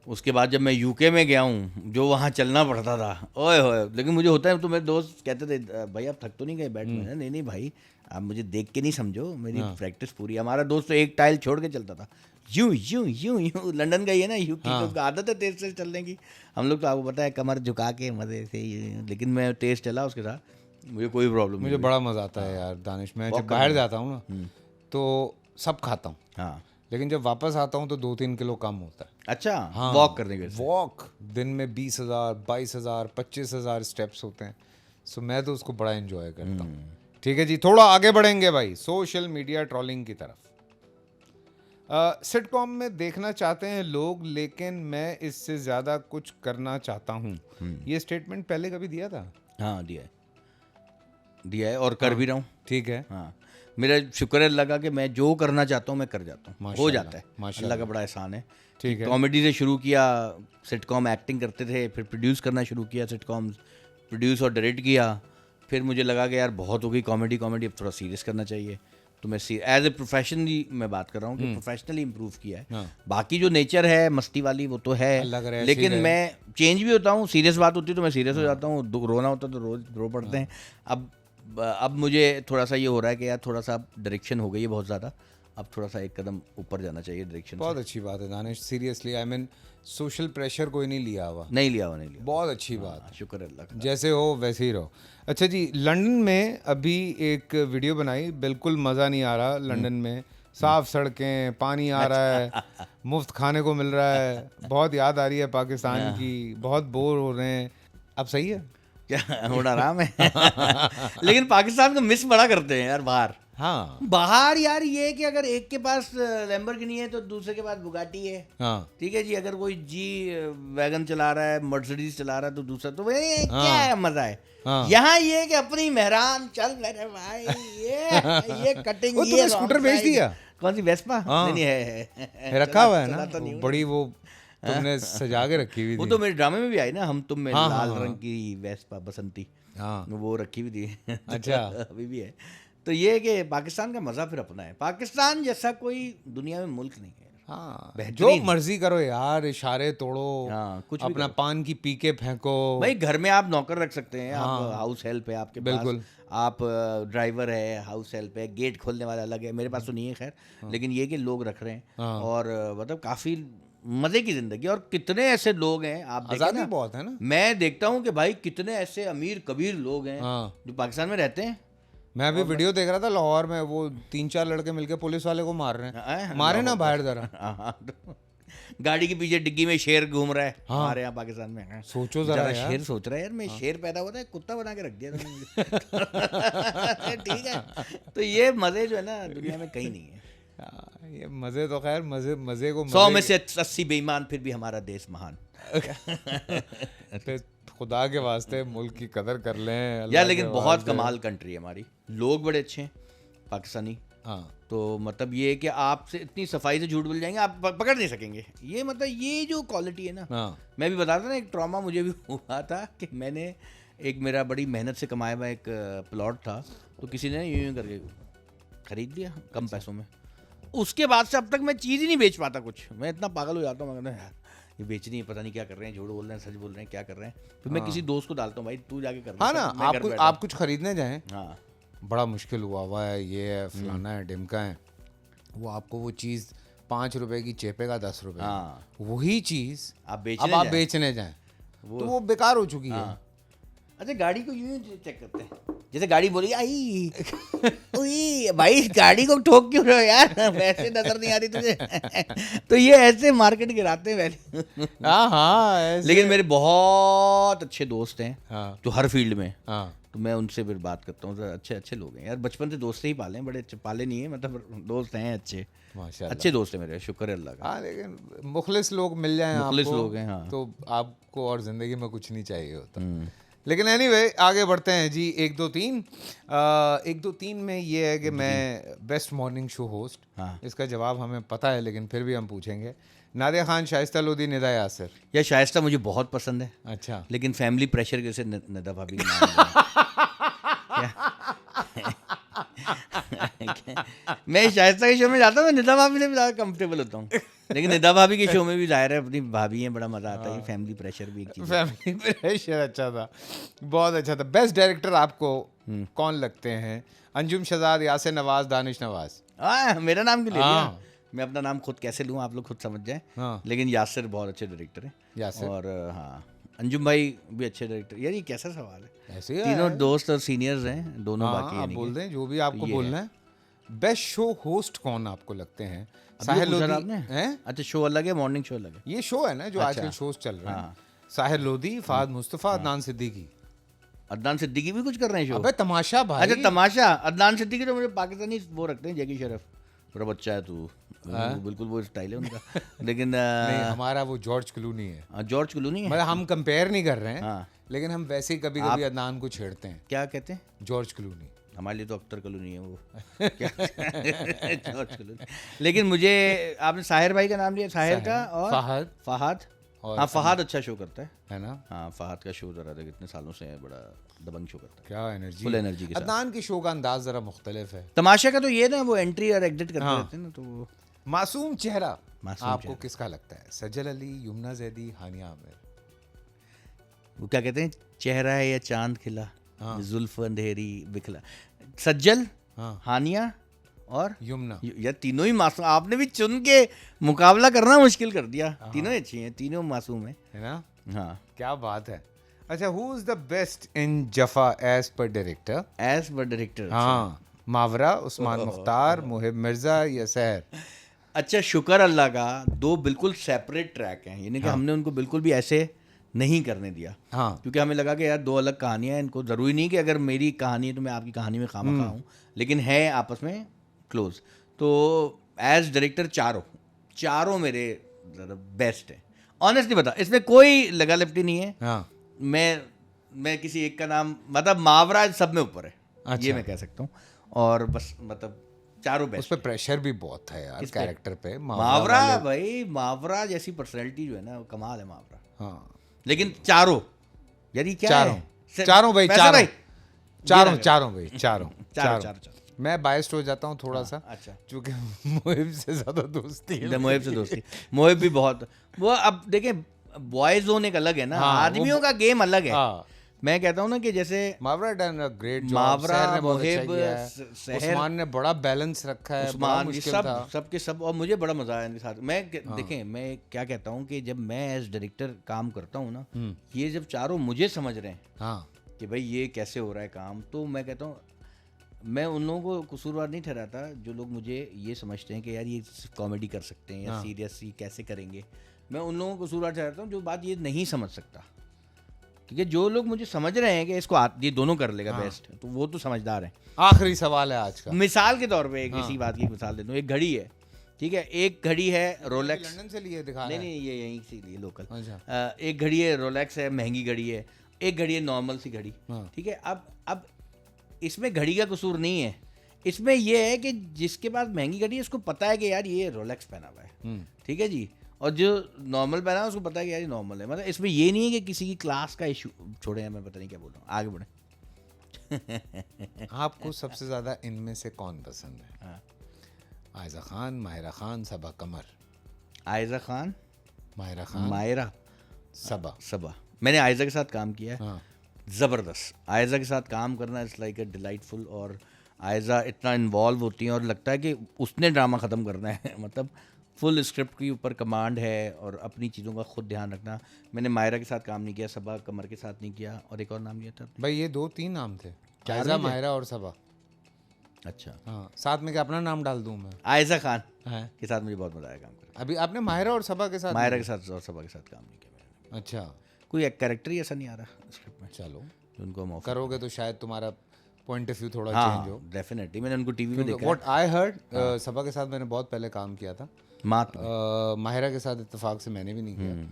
उसके बाद जब मैं यूके में गया हूँ, जो वहाँ चलना पड़ता था, ओए होए। लेकिन मुझे होता है, तो मेरे दोस्त कहते थे भाई आप थक तो नहीं गए बैठ में? नहीं भाई, आप मुझे देख के नहीं समझो, मेरी प्रैक्टिस पूरी। हमारा दोस्त तो एक टाइल छोड़ के चलता था, यूं यूं यूं यूं। लंदन का ही है ना, यूके तो उसको आदत है तेज से चलने की। हम लोग तो आपको पता है कमर झुका के मजे से। लेकिन मैं तेज चला उसके साथ, मुझे कोई प्रॉब्लम नहीं। मुझे बड़ा मज़ा आता है यार दानिश। मैं जब बाहर जाता हूँ ना तो सब खाता हूँ, हाँ, लेकिन जब वापस आता हूँ तो 2-3 किलो कम होता है। अच्छा, हाँ, वॉक करने के वजह से। वॉक दिन में 20,000, 22,000, 25,000 स्टेप्स होते हैं। सो मैं तो उसको बड़ा एंजॉय करता हूँ। ठीक है जी, थोड़ा आगे बढ़ेंगे भाई सोशल मीडिया ट्रोलिंग की तरफ। सिटकॉम में देखना चाहते हैं लोग, लेकिन मैं इससे ज़्यादा कुछ करना चाहता हूँ। ये स्टेटमेंट पहले कभी दिया था? हाँ, दिया है और कर भी रहा हूँ। ठीक है, हाँ, मेरा शुक्र है लगा कि मैं जो करना चाहता हूँ मैं कर जाता हूँ, हो जाता है। माशाल्लाह। अल्लाह का बड़ा एहसान है। ठीक है। कॉमेडी से शुरू किया, सिटकॉम एक्टिंग करते थे, फिर प्रोड्यूस करना शुरू किया, सिटकॉम प्रोड्यूस और डायरेक्ट किया। फिर मुझे लगा कि यार बहुत हो गई कॉमेडी, अब थोड़ा सीरियस करना चाहिए। तो मैं एज ए प्रोफेशनली मैं बात कर रहा हूँ कि प्रोफेशनली इम्प्रूव किया है। हाँ। बाकी जो नेचर है मस्ती वाली वो तो है, अल्लाह करे ऐसे ही लेकिन रहे। मैं चेंज भी होता हूँ। सीरियस बात होती है तो मैं सीरियस हो जाता हूँ, रोना होता है तो रो पड़ते हैं। अब मुझे थोड़ा सा ये हो रहा है कि यार थोड़ा सा डायरेक्शन हो गई है बहुत ज़्यादा, अब थोड़ा सा एक कदम ऊपर जाना चाहिए डायरेक्शन से। बहुत अच्छी बात है Danish, seriously. I mean social pressure कोई नहीं लिया हुआ, नहीं लिया। बहुत अच्छी बात है। शुक्र है अल्लाह का। जैसे हो वैसे ही रहो। अच्छा जी, लंदन में अभी एक वीडियो बनाई, बिल्कुल मज़ा नहीं आ रहा लंदन में। साफ सड़कें, पानी आ रहा है, मुफ्त खाने को मिल रहा है, बहुत याद आ रही है पाकिस्तान की, बहुत बोर हो रहे हैं। अब सही है क्या होना आराम है। लेकिन पाकिस्तान को मिस बड़ा करते हैं यार बाहर। हाँ बाहर यार ये है कि अगर एक के पास लैम्बोर्गिनी है तो दूसरे के पास बुगाटी है। हाँ ठीक है जी, अगर कोई जी वैगन चला रहा है, मर्सिडीज चला रहा है, तो दूसरा तो क्या है मजा है। हाँ। यहाँ ये है कि अपनी मेहरान चल मेरे भाई, ये कटिंग, वो ये तुमने स्कूटर बेच दिया? कौन सी वेस्पा? हाँ। नहीं है रखा हुआ है ना, चलाता नहीं हूँ। बड़ी वो तुमने सजा के रखी हुई वो थी। तो मेरे ड्रामे में भी आई ना, हम तुम में हाँ, लाल हाँ, रंग की वेस्पा बसंती, हाँ वो रखी हुई थी। अच्छा। अभी भी है। तो ये है कि पाकिस्तान का मज़ा फिर अपना है। पाकिस्तान जैसा कोई दुनिया में मुल्क नहीं है। हाँ, जो बेहतरीन। मर्जी करो यार, इशारे तोड़ो, हाँ, कुछ भी अपना करो। पान की पी के फेंको। भाई घर में आप नौकर रख सकते हैं, आप हाँ। हाउस हेल्प है आपके बिल्कुल। पास, आप ड्राइवर है, हाउस हेल्प है, गेट खोलने वाला अलग है। मेरे पास तो नहीं है खैर, लेकिन ये कि लोग रख रहे हैं। हाँ। और मतलब काफ़ी मज़े की ज़िंदगी। और कितने ऐसे लोग हैं आप देखें आज़ादी ना, बहुत है ना। मैं देखता हूँ कि भाई कितने ऐसे अमीर कबीर लोग हैं हाँ, जो पाकिस्तान में रहते हैं। मैं अभी वीडियो देख रहा था लाहौर में, वो 3-4 लड़के मिलके पुलिस वाले को मार रहे हैं। मारे ना बाहर जरा। हाँ, तो गाड़ी के पीछे डिग्गी में शेर घूम रहा है हाँ। हमारे यहाँ पाकिस्तान में। हाँ। सोचो जरा बेचारा यार। शेर सोच रहा है यार, मैं शेर पैदा होता है कुत्ता बना के रख दिया तुमने मुझे। ठीक है, तो ये मजे जो है ना दुनिया में कहीं नहीं है। हाँ, ये मजे तो खैर मजे को 100 में से 80 बेईमान, फिर भी हमारा देश महान। पे खुदा के वास्ते मुल्क की कदर कर लें यार अल्लाह लेकिन के बहुत वास्ते। कमाल कंट्री है हमारी, लोग बड़े अच्छे हैं पाकिस्तानी। हाँ, तो मतलब ये है कि आपसे इतनी सफाई से झूठ बोल जाएंगे, आप पकड़ नहीं सकेंगे। ये मतलब ये जो क्वालिटी है ना, हाँ, मैं भी बता रहा था ना, एक ट्रॉमा मुझे भी हुआ था कि मैंने एक मेरा बड़ी मेहनत से कमाया हुआ एक प्लॉट था, तो किसी ने यूं करके खरीद लिया कम पैसों में। उसके बाद से अब तक मैं चीज़ ही नहीं बेच पाता कुछ। मैं इतना पागल हो जाता हूँ, मैं कहता हूँ यार ये बेचनी है, पता नहीं क्या कर रहे हैं, झूठ बोल रहे हैं, सच बोल रहे हैं, क्या कर रहे हैं। फिर मैं किसी दोस्त को डालता हूँ, भाई तू जाके कर ले, हाँ ना। मैं घर बैठा आप कुछ खरीदने जाएं, हूँ। हाँ, बड़ा मुश्किल हुआ है, ये है फलाना है ढिमका है, वो आपको वो चीज़ 5 रुपए की चेपेगा 10 रुपए की। हाँ, वही चीज़ आप अब बेचने आप जाएं। बेचने जाएं वो तो वो बेकार हो चुकी है। हाँ। अच्छा, गाड़ी को यूं चेक करते हैं, जैसे गाड़ी बोली आई उई, भाई गाड़ी को ठोक क्यों रहे हो यार, वैसे नजर नहीं आ रही तुझे। तो ये ऐसे मार्केट गिराते हैं वैल्यू। हाँ हाँ ऐसे। लेकिन मेरे बहुत अच्छे दोस्त हैं हाँ जो हर फील्ड में, हाँ तो मैं उनसे फिर बात करता हूँ। तो अच्छे अच्छे लोग हैं यार, बचपन से दोस्त ही पाले हैं, बड़े अच्छे पाले नहीं है, मतलब दोस्त हैं अच्छे, माशाल्लाह। अच्छे दोस्त हैं मेरे, शुक्र है अल्लाह का। हाँ लेकिन मुखलिस लोग मिल जाएं मुखलिस आपको, लोग हैं, हाँ। तो आपको और ज़िंदगी में कुछ नहीं चाहिए होता। लेकिन एनीवे आगे बढ़ते हैं जी। 1 2 3 1 2 3 में ये है कि मैं बेस्ट मॉर्निंग शो होस्ट, हाँ। इसका जवाब हमें पता है लेकिन फिर भी हम पूछेंगे। नादिया खान, शाइस्ता लोधी, निदा यासिर। या शाइस्ता मुझे बहुत पसंद है, अच्छा। लेकिन फैमिली प्रेशर के से निदा भाभी का नाम लिया। मैं शाइस्ता के शो में जाता हूँ, निदा भाभी से भी ज़्यादा कंफर्टेबल होता हूँ। लेकिन निदा भाभी के शो में भी जाहिर है अपनी भाभी है, बड़ा मज़ा आता है। फैमिली प्रेशर भी एक चीज़ है। फैमिली प्रेशर अच्छा था, बहुत अच्छा था। बेस्ट डायरेक्टर आपको कौन लगते हैं? अंजुम शहजाद, यासिर नवाज, दानिश नवाज। मेरा नाम क्यों ले लिया? हाँ। मैं अपना नाम खुद कैसे लूँ, आप लोग खुद समझ जाएं। हाँ। लेकिन यासिर बहुत अच्छे डायरेक्टर हैं। यासिर। और हाँ, अंजुम भाई भी अच्छे डायरेक्टर। यार ये कैसा सवाल है, ऐसे ही तीनों है। दोस्त और सीनियर्स हैं दोनों, हाँ, बाकी आप यानी बोल कि। दें जो भी आपको ये बोलना है। बेस्ट शो होस्ट कौन आपको लगते हैं? अभी तो साहिर पूछा था लोधी आपने? हैं? अच्छा, शो अलग है, मॉर्निंग शो अलग है। ये शो है ना जो अच्छा। आजकल शोज चल रहे हैं। हाँ। साहिर लोधी, फहद मुस्तफा, अदनान सिद्दीकी। अदनान सिद्दीकी भी कुछ कर रहे हैं शो? अबे तमाशा भाई। अच्छा, तमाशा। अदनान सिद्दीकी तो मुझे पाकिस्तानी वो रखते हैं, जैकी श्रॉफ। बड़ा बच्चा है तू, बिल्कुल वो स्टाइल है उनका। लेकिन नहीं, हमारा वो जॉर्ज क्लूनी है। जॉर्ज क्लूनी है। मतलब हम कंपेयर नहीं कर रहे हैं, हाँ। लेकिन हम वैसे ही कभी कभी अदनान को छेड़ते हैं। क्या कहते हैं? George Clooney. हमारे लिए तो अख्तर कलूनी है वो। क्या? George Clooney. लेकिन मुझे आपने साहिर भाई का नाम लिया, साहिर का और फहद फहद। और हाँ, फहद अच्छा शो करता है ना। हाँ, फहद का शो जरा कितने सालों से है, बड़ा दबंग शो करता है, क्या एनर्जी, फुल एनर्जी के साथ। अदनान की शो का अंदाज जरा मुख्तलिफ है। तमाशा का तो ये ना, वो एंट्री और एग्जिट करते रहते हैं ना, तो वो मासूम चेहरा मासूम आपको चेहरा। किसका लगता है? सज्जल अली, युमना जैदी, हानिया आमिर। वो क्या कहते हैं, चेहरा है या चांद खिला, जुल्फ अंधेरी बिखला। सज्जल, हाँ, हानिया और युमना। यार तीनों ही मासूम। आपने भी चुन के मुकाबला करना मुश्किल कर दिया। तीनों ही अच्छी हैं, तीनों मासूम हैं। है ना, हाँ, क्या बात है। अच्छा, who is the best in Jafaa as per director? As per director. हाँ, मावरा, उस्मान मुख्तार, मुहिब मिर्जा या सहर? अच्छा, शुक्र अल्लाह का, दो बिल्कुल सेपरेट ट्रैक हैं, यानी कि हमने उनको बिल्कुल भी ऐसे नहीं करने दिया। हाँ, क्योंकि हमें लगा कि यार दो अलग कहानियां हैं, इनको ज़रूरी नहीं कि अगर मेरी कहानी है तो मैं आपकी कहानी में खामखा हूँ, लेकिन है आपस में क्लोज। तो एज डायरेक्टर चारों मेरे बेस्ट हैं। ऑनेस्टली बता, इसमें कोई लगा लिपटी नहीं है। हाँ, मैं किसी एक का नाम, मतलब मावरा सब में ऊपर है, अच्छा। ये मैं कह सकता हूँ। और बस मतलब चारों उस बेस्ट। पर प्रेशर भी बहुत था यार किस पे? कैरेक्टर पे। मावरा भाई, मावरा जैसी पर्सनैलिटी जो है ना, वो कमाल है मावरा। हाँ लेकिन चारों यार ये क्या चारों है? चारों भाई, फैसल चारों भाई, चारों ये लग चारों भाई, चारों चारों चारों। चारों। मैं बायस्ड हो जाता हूँ थोड़ा सा, अच्छा, क्योंकि मोहिब से ज्यादा दोस्ती है मोहिब से मेरी। दोस्ती, मोहिब भी बहुत वो। अब देखें, बॉय जोन एक अलग है ना, हाँ, वो आदमियों का गेम अलग है। हाँ, मैं कहता हूँ ना कि जैसे मावरा डन अ ग्रेट जॉब, मावरा, सहर ने बहुत अच्छा मोहिब, किया है, सहर, उस्मान ने बड़ा बैलेंस रखा है, बड़ा उस्मान, ये मुश्किल सब था। सबके सब। और मुझे बड़ा मजा आया इनके साथ। देखें, मैं क्या कहता हूँ कि जब मैं एज डायरेक्टर काम करता हूँ ना, ये जब चारों मुझे समझ रहे हैं हाँ कि भाई ये कैसे हो रहा है काम, तो मैं कहता हूँ मैं उन लोगों को कसूरवार नहीं ठहराता जो लोग मुझे ये समझते हैं कि यार ये कॉमेडी कर सकते हैं या सीरियस ही कैसे करेंगे। मैं उन लोगों को कसूरवार ठहराता हूँ जो बात ये नहीं समझ सकता, क्योंकि जो लोग मुझे समझ रहे हैं कि इसको ये दोनों कर लेगा बेस्ट, तो वो तो समझदार है। आखिरी सवाल है आज का। मिसाल के तौर पे एक इसी बात की मिसाल दे दूँ। एक घड़ी है, ठीक है, एक घड़ी है रोलेक्स। लंदन से लिए दिखा नहीं रहा है। नहीं, ये यहीं से लिए लोकल। अच्छा। एक घड़ी है रोलेक्स है, महंगी घड़ी है। एक घड़ी है नॉर्मल सी घड़ी, हाँ। ठीक है। अब इसमें घड़ी का कसूर नहीं है, इसमें यह है कि जिसके पास महंगी घड़ी है उसको पता है कि यार ये रोलेक्स पहना हुआ है, ठीक है जी, और जो नॉर्मल पहना है उसको पता है कि यार ये नॉर्मल है। मतलब इसमें ये नहीं है कि किसी की क्लास का इशू छोड़े हैं, मैं पता नहीं क्या बोल रहा हूँ, आगे बढ़े। आपको सबसे ज्यादा इनमें से कौन पसंद है? हाँ। आयजा खान, माहिरा खान, सबा कमर? आयजा खान, माहिरा खान, मायरा, सबा। सबा। मैंने आयजा के साथ काम किया है, हाँ। ज़बरदस्त। आयजा के साथ काम करना इट्स लाइक अ डिलाइटफुल। और आयजा इतना इन्वॉल्व होती हैं और लगता है कि उसने ड्रामा ख़त्म करना है। मतलब फुल स्क्रिप्ट के ऊपर कमांड है और अपनी चीज़ों का खुद ध्यान रखना। मैंने मायरा के साथ काम नहीं किया, सबा कमर के साथ नहीं किया, और एक और नाम लिया था। भाई ये 2-3 नाम थे, चार आयजा, नहीं थे? माहिरा और सबा। अच्छा, हाँ, साथ में क्या अपना नाम डाल दूं मैं? आयजा खान है। के साथ मुझे बहुत मज़ा आया काम करके। अभी आपने माहिरा और सबा के साथ? मायरा के साथ और सबा के साथ काम नहीं किया मैंने। अच्छा, कोई एक कैरेक्टर ही ऐसा नहीं आ रहा स्क्रिप्ट में चलो जो उनको मौका। करोगे तो शायद तुम्हारा पॉइंट ऑफ व्यू थोड़ा चेंज हो। हाँ डेफिनेटली, मैंने उनको टीवी में देखा व्हाट आई हर्ड, सबा के साथ मैंने बहुत पहले काम किया था। मात में। माहिरा के साथ इत्तेफाक से मैंने भी नहीं किया,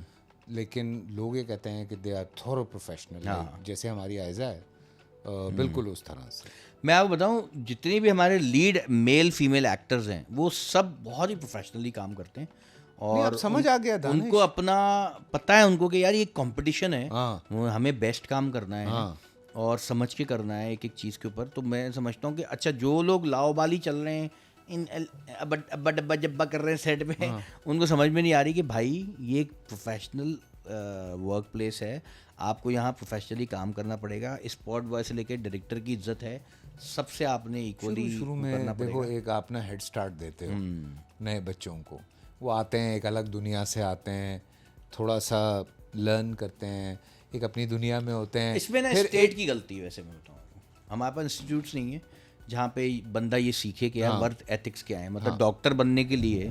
लेकिन लोग ये कहते हैं कि दे आर थोरो प्रोफेशनल, जैसे हमारी आयजा है, बिल्कुल उस तरह से। मैं आपको बताऊं, जितनी भी हमारे लीड मेल फीमेल एक्टर्स हैं वो सब बहुत ही प्रोफेशनली काम करते हैं। नहीं, और अब समझ आ गया दानिश। उनको अपना पता है उनको कि यार ये कंपटीशन है, हाँ। वो हमें बेस्ट काम करना है, हाँ। और समझ के करना है एक एक चीज़ के ऊपर। तो मैं समझता हूँ कि अच्छा, जो लोग लाओबाली चल रहे हैं, इन अब्बा डब्बा जब्बा कर रहे हैं सेट पे, उनको समझ में नहीं आ रही कि भाई ये एक प्रोफेशनल वर्क प्लेस है, आपको यहाँ प्रोफेशनली काम करना पड़ेगा। स्पॉट बॉय से लेकर डायरेक्टर की इज्जत है, सबसे आपने इक्वली शुरू करना में देखो, पड़ेगा। एक आप ना हेड स्टार्ट देते हो नए बच्चों को, वो आते हैं एक अलग दुनिया से आते हैं, थोड़ा सा लर्न करते हैं, एक अपनी दुनिया में होते हैं। इसमें ना स्टेट की गलती है, वैसे मैं बताऊँ, हमारे पास इंस्टीट्यूट्स नहीं है जहाँ पे बंदा ये सीखे कि यार वर्क एथिक्स क्या है। मतलब डॉक्टर बनने के लिए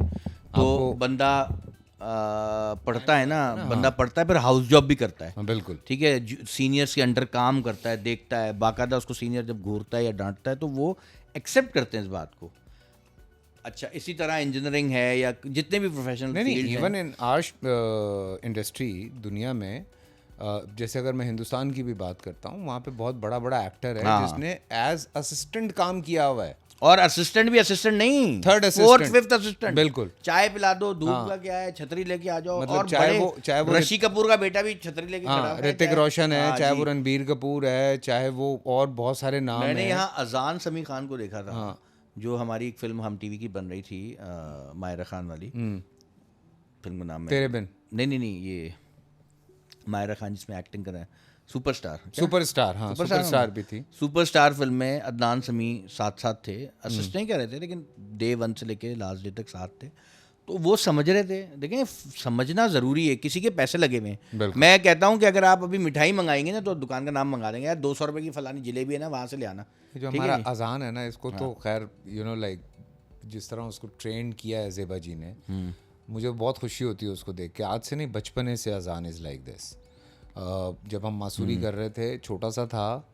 तो बंदा पढ़ता है ना, बंदा पढ़ता है, फिर हाउस जॉब भी करता है। हाँ, बिल्कुल ठीक है, सीनियर्स के अंडर काम करता है, देखता है, बाकायदा उसको सीनियर जब घूरता है या डांटता है तो वो एक्सेप्ट करते हैं इस बात को। अच्छा, इसी तरह इंजीनियरिंग है या जितने भी प्रोफेशनल नहीं, field even in art industry दुनिया में, जैसे अगर मैं हिंदुस्तान की भी बात करता हूँ, वहाँ पे बहुत बड़ा बड़ा एक्टर है जिसने एज असिस्टेंट काम किया हुआ है। और असिस्टेंट भी असिस्टेंट नहीं, third fourth assistant, fifth assistant. बिल्कुल। चाय पिला दो, धूप का क्या है, छतरी लेके आ जाओ। मतलब और चाहे वो ऋषि कपूर का बेटा भी छतरी लेके खड़ा है, ऋतिक रोशन है, हाँ चाहे जी। वो रणबीर कपूर है, चाहे वो और बहुत सारे नाम मैंने हैं। यहाँ अजान समी खान को देखा था, जो हमारी एक फिल्म हम टीवी की बन रही थी, मायरा खान वाली फिल्म का नाम तेरे बिन। नहीं, ये मायरा खान जिसमें एक्टिंग कर रहा है, सुपरस्टार। सुपरस्टार, हाँ, सुपरस्टार भी थी। सुपरस्टार फिल्म में अदनान समी साथ साथ थे, असिस्टेंट नहीं कह रहे थे, लेकिन डे 1 से लेके लास्ट डे तक साथ थे। तो वो समझ रहे थे। देखें, समझना ज़रूरी है, किसी के पैसे लगे हुए हैं। मैं कहता हूँ कि अगर आप अभी मिठाई मंगाएंगे ना, तो दुकान का नाम मंगा देंगे, यार 200 रुपये की फलानी जलेबी है ना, वहाँ से ले आना। जो हमारा अजान है ना, इसको तो खैर लाइक जिस तरह उसको ट्रेन किया है ज़ेबा जी ने, मुझे बहुत खुशी होती है उसको देख के। आज से नहीं, बचपने से अजान इज़ लाइक दिस। जब हम मासूरी कर रहे थे, छोटा सा था,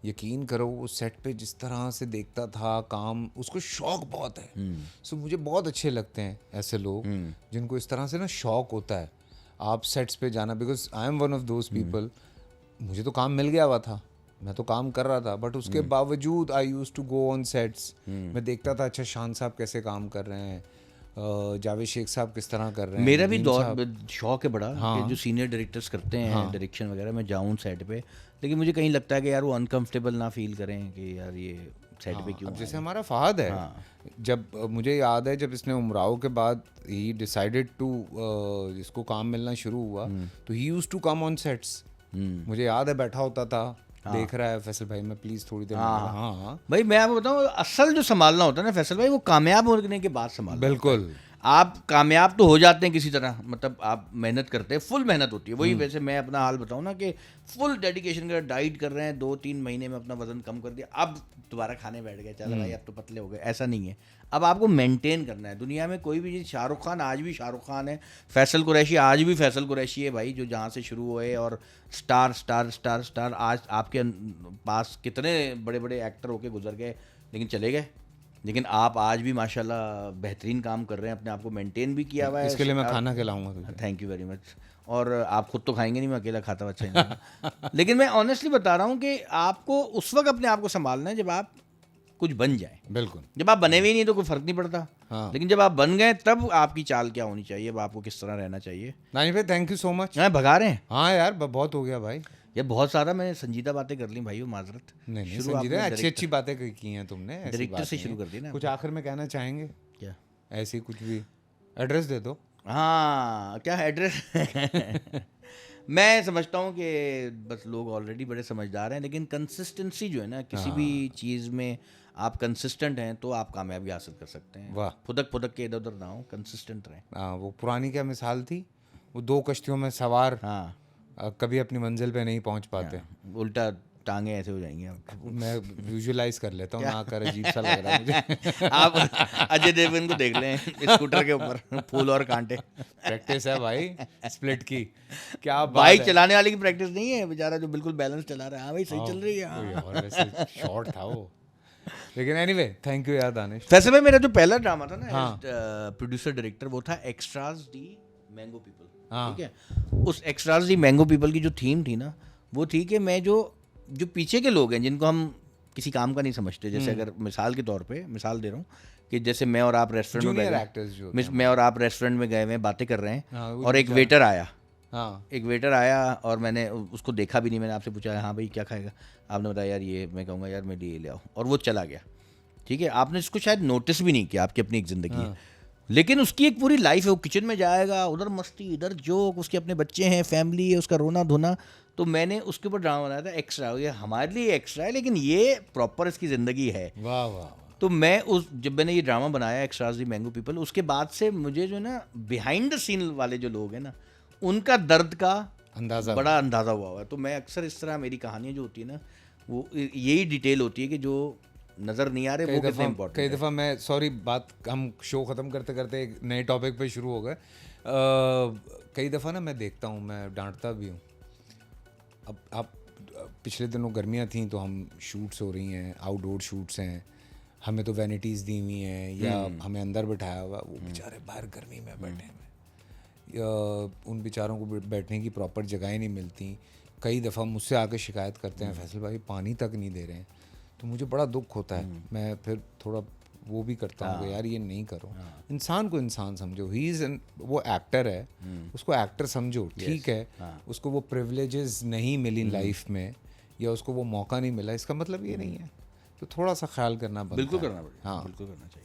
यकीन करो उस सेट पे जिस तरह से देखता था काम, उसको शौक बहुत है। सो मुझे बहुत अच्छे लगते हैं ऐसे लोग जिनको इस तरह से ना शौक होता है आप सेट्स पे जाना, because I am one of those people. मुझे तो काम मिल गया हुआ था, मैं तो काम कर रहा था, बट उसके बावजूद I use to go on sets. मैं देखता था अच्छा शान साहब कैसे काम कर रहे हैं, जावेद शेख साहब किस तरह कर रहे हैं। मेरा भी नदीम साहब। शौक है बड़ा कि जो सीनियर डायरेक्टर्स करते हैं डायरेक्शन वगैरह, मैं जाऊँ सेट पे, लेकिन मुझे कहीं लगता है कि यार वो अनकंफर्टेबल ना फील करें कि यार ये सेट पे क्यों अब आए। जैसे हमारा फहद है, जब मुझे याद है जब इसने उमराव के बाद ही डिसाइडेड टू इसको काम मिलना शुरू हुआ, तो he use to come on sets. मुझे याद है बैठा होता था, देख रहा है फैसल भाई मैं प्लीज थोड़ी देर। हाँ भाई मैं आपको बताऊँ, असल जो संभालना होता है ना फैसल भाई, वो कामयाब होने के बाद संभालना। बिल्कुल। आप कामयाब तो हो जाते हैं किसी तरह, मतलब आप मेहनत करते हैं, फुल मेहनत होती है वही। वैसे मैं अपना हाल बताऊँ ना कि फुल डेडिकेशन कर डाइट कर रहे हैं, 2-3 महीने में अपना वजन कम कर दिया, अब दोबारा खाने बैठ गए, चलो भाई अब तो पतले हो गए, ऐसा नहीं है। अब आपको मेंटेन करना है। दुनिया में कोई भी चीज़, शाहरुख खान आज भी शाहरुख खान है, फैसल कुरैशी आज भी फैसल कुरैशी है भाई, जो जहाँ से शुरू हुए और स्टार स्टार स्टार स्टार आज आपके पास कितने बड़े बड़े एक्टर होके गुजर गए, लेकिन चले गए। लेकिन आप आज भी माशाल्लाह बेहतरीन काम कर रहे हैं, अपने आप को मेंटेन भी किया हुआ है। इसके लिए मैं खाना खिलाऊंगा तुझे। Thank you very much. और आप खुद तो खाएंगे नहीं, मैं अकेला खाता अच्छा नहीं। लेकिन मैं ऑनेस्टली बता रहा हूँ कि आपको उस वक्त अपने आप को संभालना है जब आप कुछ बन जाए। बिल्कुल। जब आप बने हुए नहीं तो कोई फर्क नहीं पड़ता। हाँ। लेकिन जब आप बन गए तब आपकी चाल क्या होनी चाहिए, अब आपको किस तरह रहना चाहिए। नानी भाई थैंक यू सो मच। भगा रहे हैं हाँ यार बहुत हो गया भाई, ये बहुत सारा मैंने संजीदा बातें कर ली भाई, वो माजरत। नहीं शुरू संजीदा आपने अच्छी अच्छी बातें की हैं तुमने, ऐसी डायरेक्टर बात से नहीं शुरू है। कर दी ना। कुछ आखिर में कहना चाहेंगे क्या? ऐसे कुछ भी एड्रेस दे दो। हाँ क्या एड्रेस। मैं समझता हूँ कि बस लोग ऑलरेडी बड़े समझदार हैं, लेकिन कंसिस्टेंसी जो है ना किसी भी चीज़ में, आप कंसिस्टेंट हैं तो आप कामयाबी हासिल कर सकते हैं। वाह। फुदक फुदक के इधर उधर ना हो, कंसिस्टेंट रहें। वो पुरानी क्या मिसाल थी, वो 2 कश्तियों में सवार हाँ कभी अपनी मंजिल पे नहीं पहुंच पाते। उल्टा टांगे ऐसे हो जाएंगी मैं विजुअलाइज कर लेता हूँ, ना कर अजीब सा लग रहा है मुझे। आप अजय देवगन को देख लें स्कूटर के ऊपर फूल और कांटे। प्रैक्टिस है भाई स्प्लिट की, क्या बात बाइक है। चलाने वाले की प्रैक्टिस नहीं है, बेचारा जो बिल्कुल बैलेंस चला रहा है। हाँ भाई सही चल रही है। हाँ। और वैसे शॉर्ट था वो, लेकिन एनीवे थैंक यू यार दानिश। वैसे में मेरा जो पहला ड्रामा था ना प्रोड्यूसर डायरेक्टर, वो था एक्स्ट्राज दी मैंगो पीपल। ठीक है, उस एक्स्ट्राज दी मैंगो पीपल की जो थीम थी ना, वो थी कि मैं जो पीछे के लोग हैं जिनको हम किसी काम का नहीं समझते, जैसे अगर मिसाल के तौर पे मिसाल दे रहा हूँ कि जैसे मैं और आप रेस्टोरेंट में जूनियर गए, एक्टर्स जो मैं और आप रेस्टोरेंट में गए हुए हैं, बातें कर रहे हैं, हाँ, वो और एक वेटर आया। हाँ एक वेटर आया और मैंने उसको देखा भी नहीं, मैंने आपसे पूछा हाँ भाई क्या खाएगा, आपने बताया यार ये, मैं कहूँगा यार मेरे लिए ले आओ, और वो चला गया। ठीक है, आपने इसको शायद नोटिस भी नहीं किया, आपकी अपनी एक ज़िंदगी है, लेकिन उसकी एक पूरी लाइफ है। वो किचन में जाएगा, उधर मस्ती इधर जोक, उसके अपने बच्चे हैं, फैमिली है, उसका रोना धोना। तो मैंने उसके ऊपर ड्रामा बनाया था एक्स्ट्रा। ये हमारे लिए एक्स्ट्रा है, लेकिन ये प्रॉपर इसकी ज़िंदगी है। वाह वाह। तो मैं जब मैंने ये ड्रामा बनाया एक्स्ट्राज दी मैंगो पीपल, उसके बाद से मुझे जो है ना बिहाइंड द सीन वाले जो लोग हैं ना, उनका दर्द का अंदाजा बड़ा अंदाज़ा हुआ है। तो मैं अक्सर इस तरह, मेरी कहानियाँ जो होती है ना, वो यही डिटेल होती है कि जो नज़र नहीं आ रहे वो कितने इम्पोर्टेंट। कई दफ़ा मैं सॉरी बात, हम शो ख़त्म करते करते एक नए टॉपिक पे शुरू हो गए। कई दफ़ा ना मैं देखता हूँ, मैं डांटता भी हूँ। अब आप पिछले दिनों गर्मियाँ थीं तो हम शूट्स हो रही हैं, आउटडोर शूट्स हैं, हमें तो वैनिटीज़ दी हुई हैं या हमें अंदर बिठाया हुआ, वो बेचारे बाहर गर्मी में बैठे हुए, या उन बेचारों को बैठने की प्रॉपर जगहें नहीं मिलती। कई दफ़ा मुझसे आके शिकायत करते हैं फैसल भाई पानी तक नहीं दे रहे हैं, तो मुझे बड़ा दुख होता है। मैं फिर थोड़ा वो भी करता हूँ कि यार ये नहीं करो, इंसान को इंसान समझो। ही इज़ वो एक्टर है, उसको एक्टर समझो, ठीक है। उसको वो प्रिविलेजेस नहीं मिली लाइफ में, या उसको वो मौका नहीं मिला, इसका मतलब ये नहीं है। तो थोड़ा सा ख्याल करना बनता बिल्कुल है। करना पड़ेगा। हाँ बिल्कुल करना चाहिए।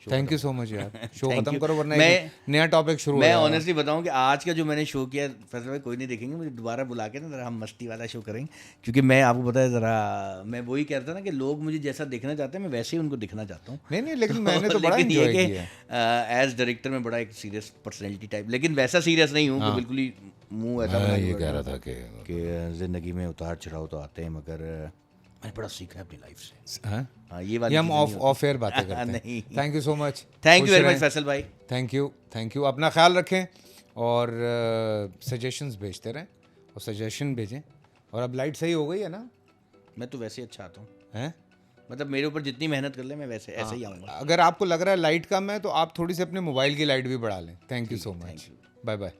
थैंक यू सो मच यार। शो Thank खत्म you. करो वरना मैं- एक नया टॉपिक शुरू हो मैं जाएगा। ऑनेस्टली बताऊं कि आज का जो मैंने शो किया, फैसल भाई कोई नहीं देखेंगे, मुझे दोबारा बुला के ना ज़रा हम मस्ती वाला शो करेंगे, क्योंकि मैं आपको पता है ज़रा मैं वही कहता था ना कि लोग मुझे जैसा देखना चाहते हैं मैं वैसे ही उनको दिखना चाहता हूँ। नहीं लेकिन मैंने तो बड़ा लेकिन ये एंजॉय कि किया। एज डायरेक्टर में बड़ा एक सीरियस पर्सनैलिटी टाइप, लेकिन वैसा सीरियस नहीं हूँ कि बिल्कुल ही मुँह ऐसा बना ये के कह रहा बैठा था कि ज़िंदगी में उतार चढ़ाव तो आते हैं, मगर मैंने बड़ा सीखा है अपनी लाइफ से। हाँ? हाँ ये वाली ये हम चीज़ें नहीं ऑफ एयर बातें करते हैं। नहीं। Thank you so much. Thank you very much Faisal भाई। Thank you. अपना ख्याल रखें और सजेशंस भेजते रहें, और सजेशन भेजें। और अब लाइट सही हो गई है ना? मैं तो वैसे ही अच्छा आता हूँ, हैं? मतलब मेरे ऊपर जितनी मेहनत कर ले मैं वैसे ऐसे ही आऊँगा। अगर आपको लग रहा है लाइट कम है तो आप थोड़ी सी अपने मोबाइल की लाइट भी बढ़ा लें। Thank you so much. Bye bye.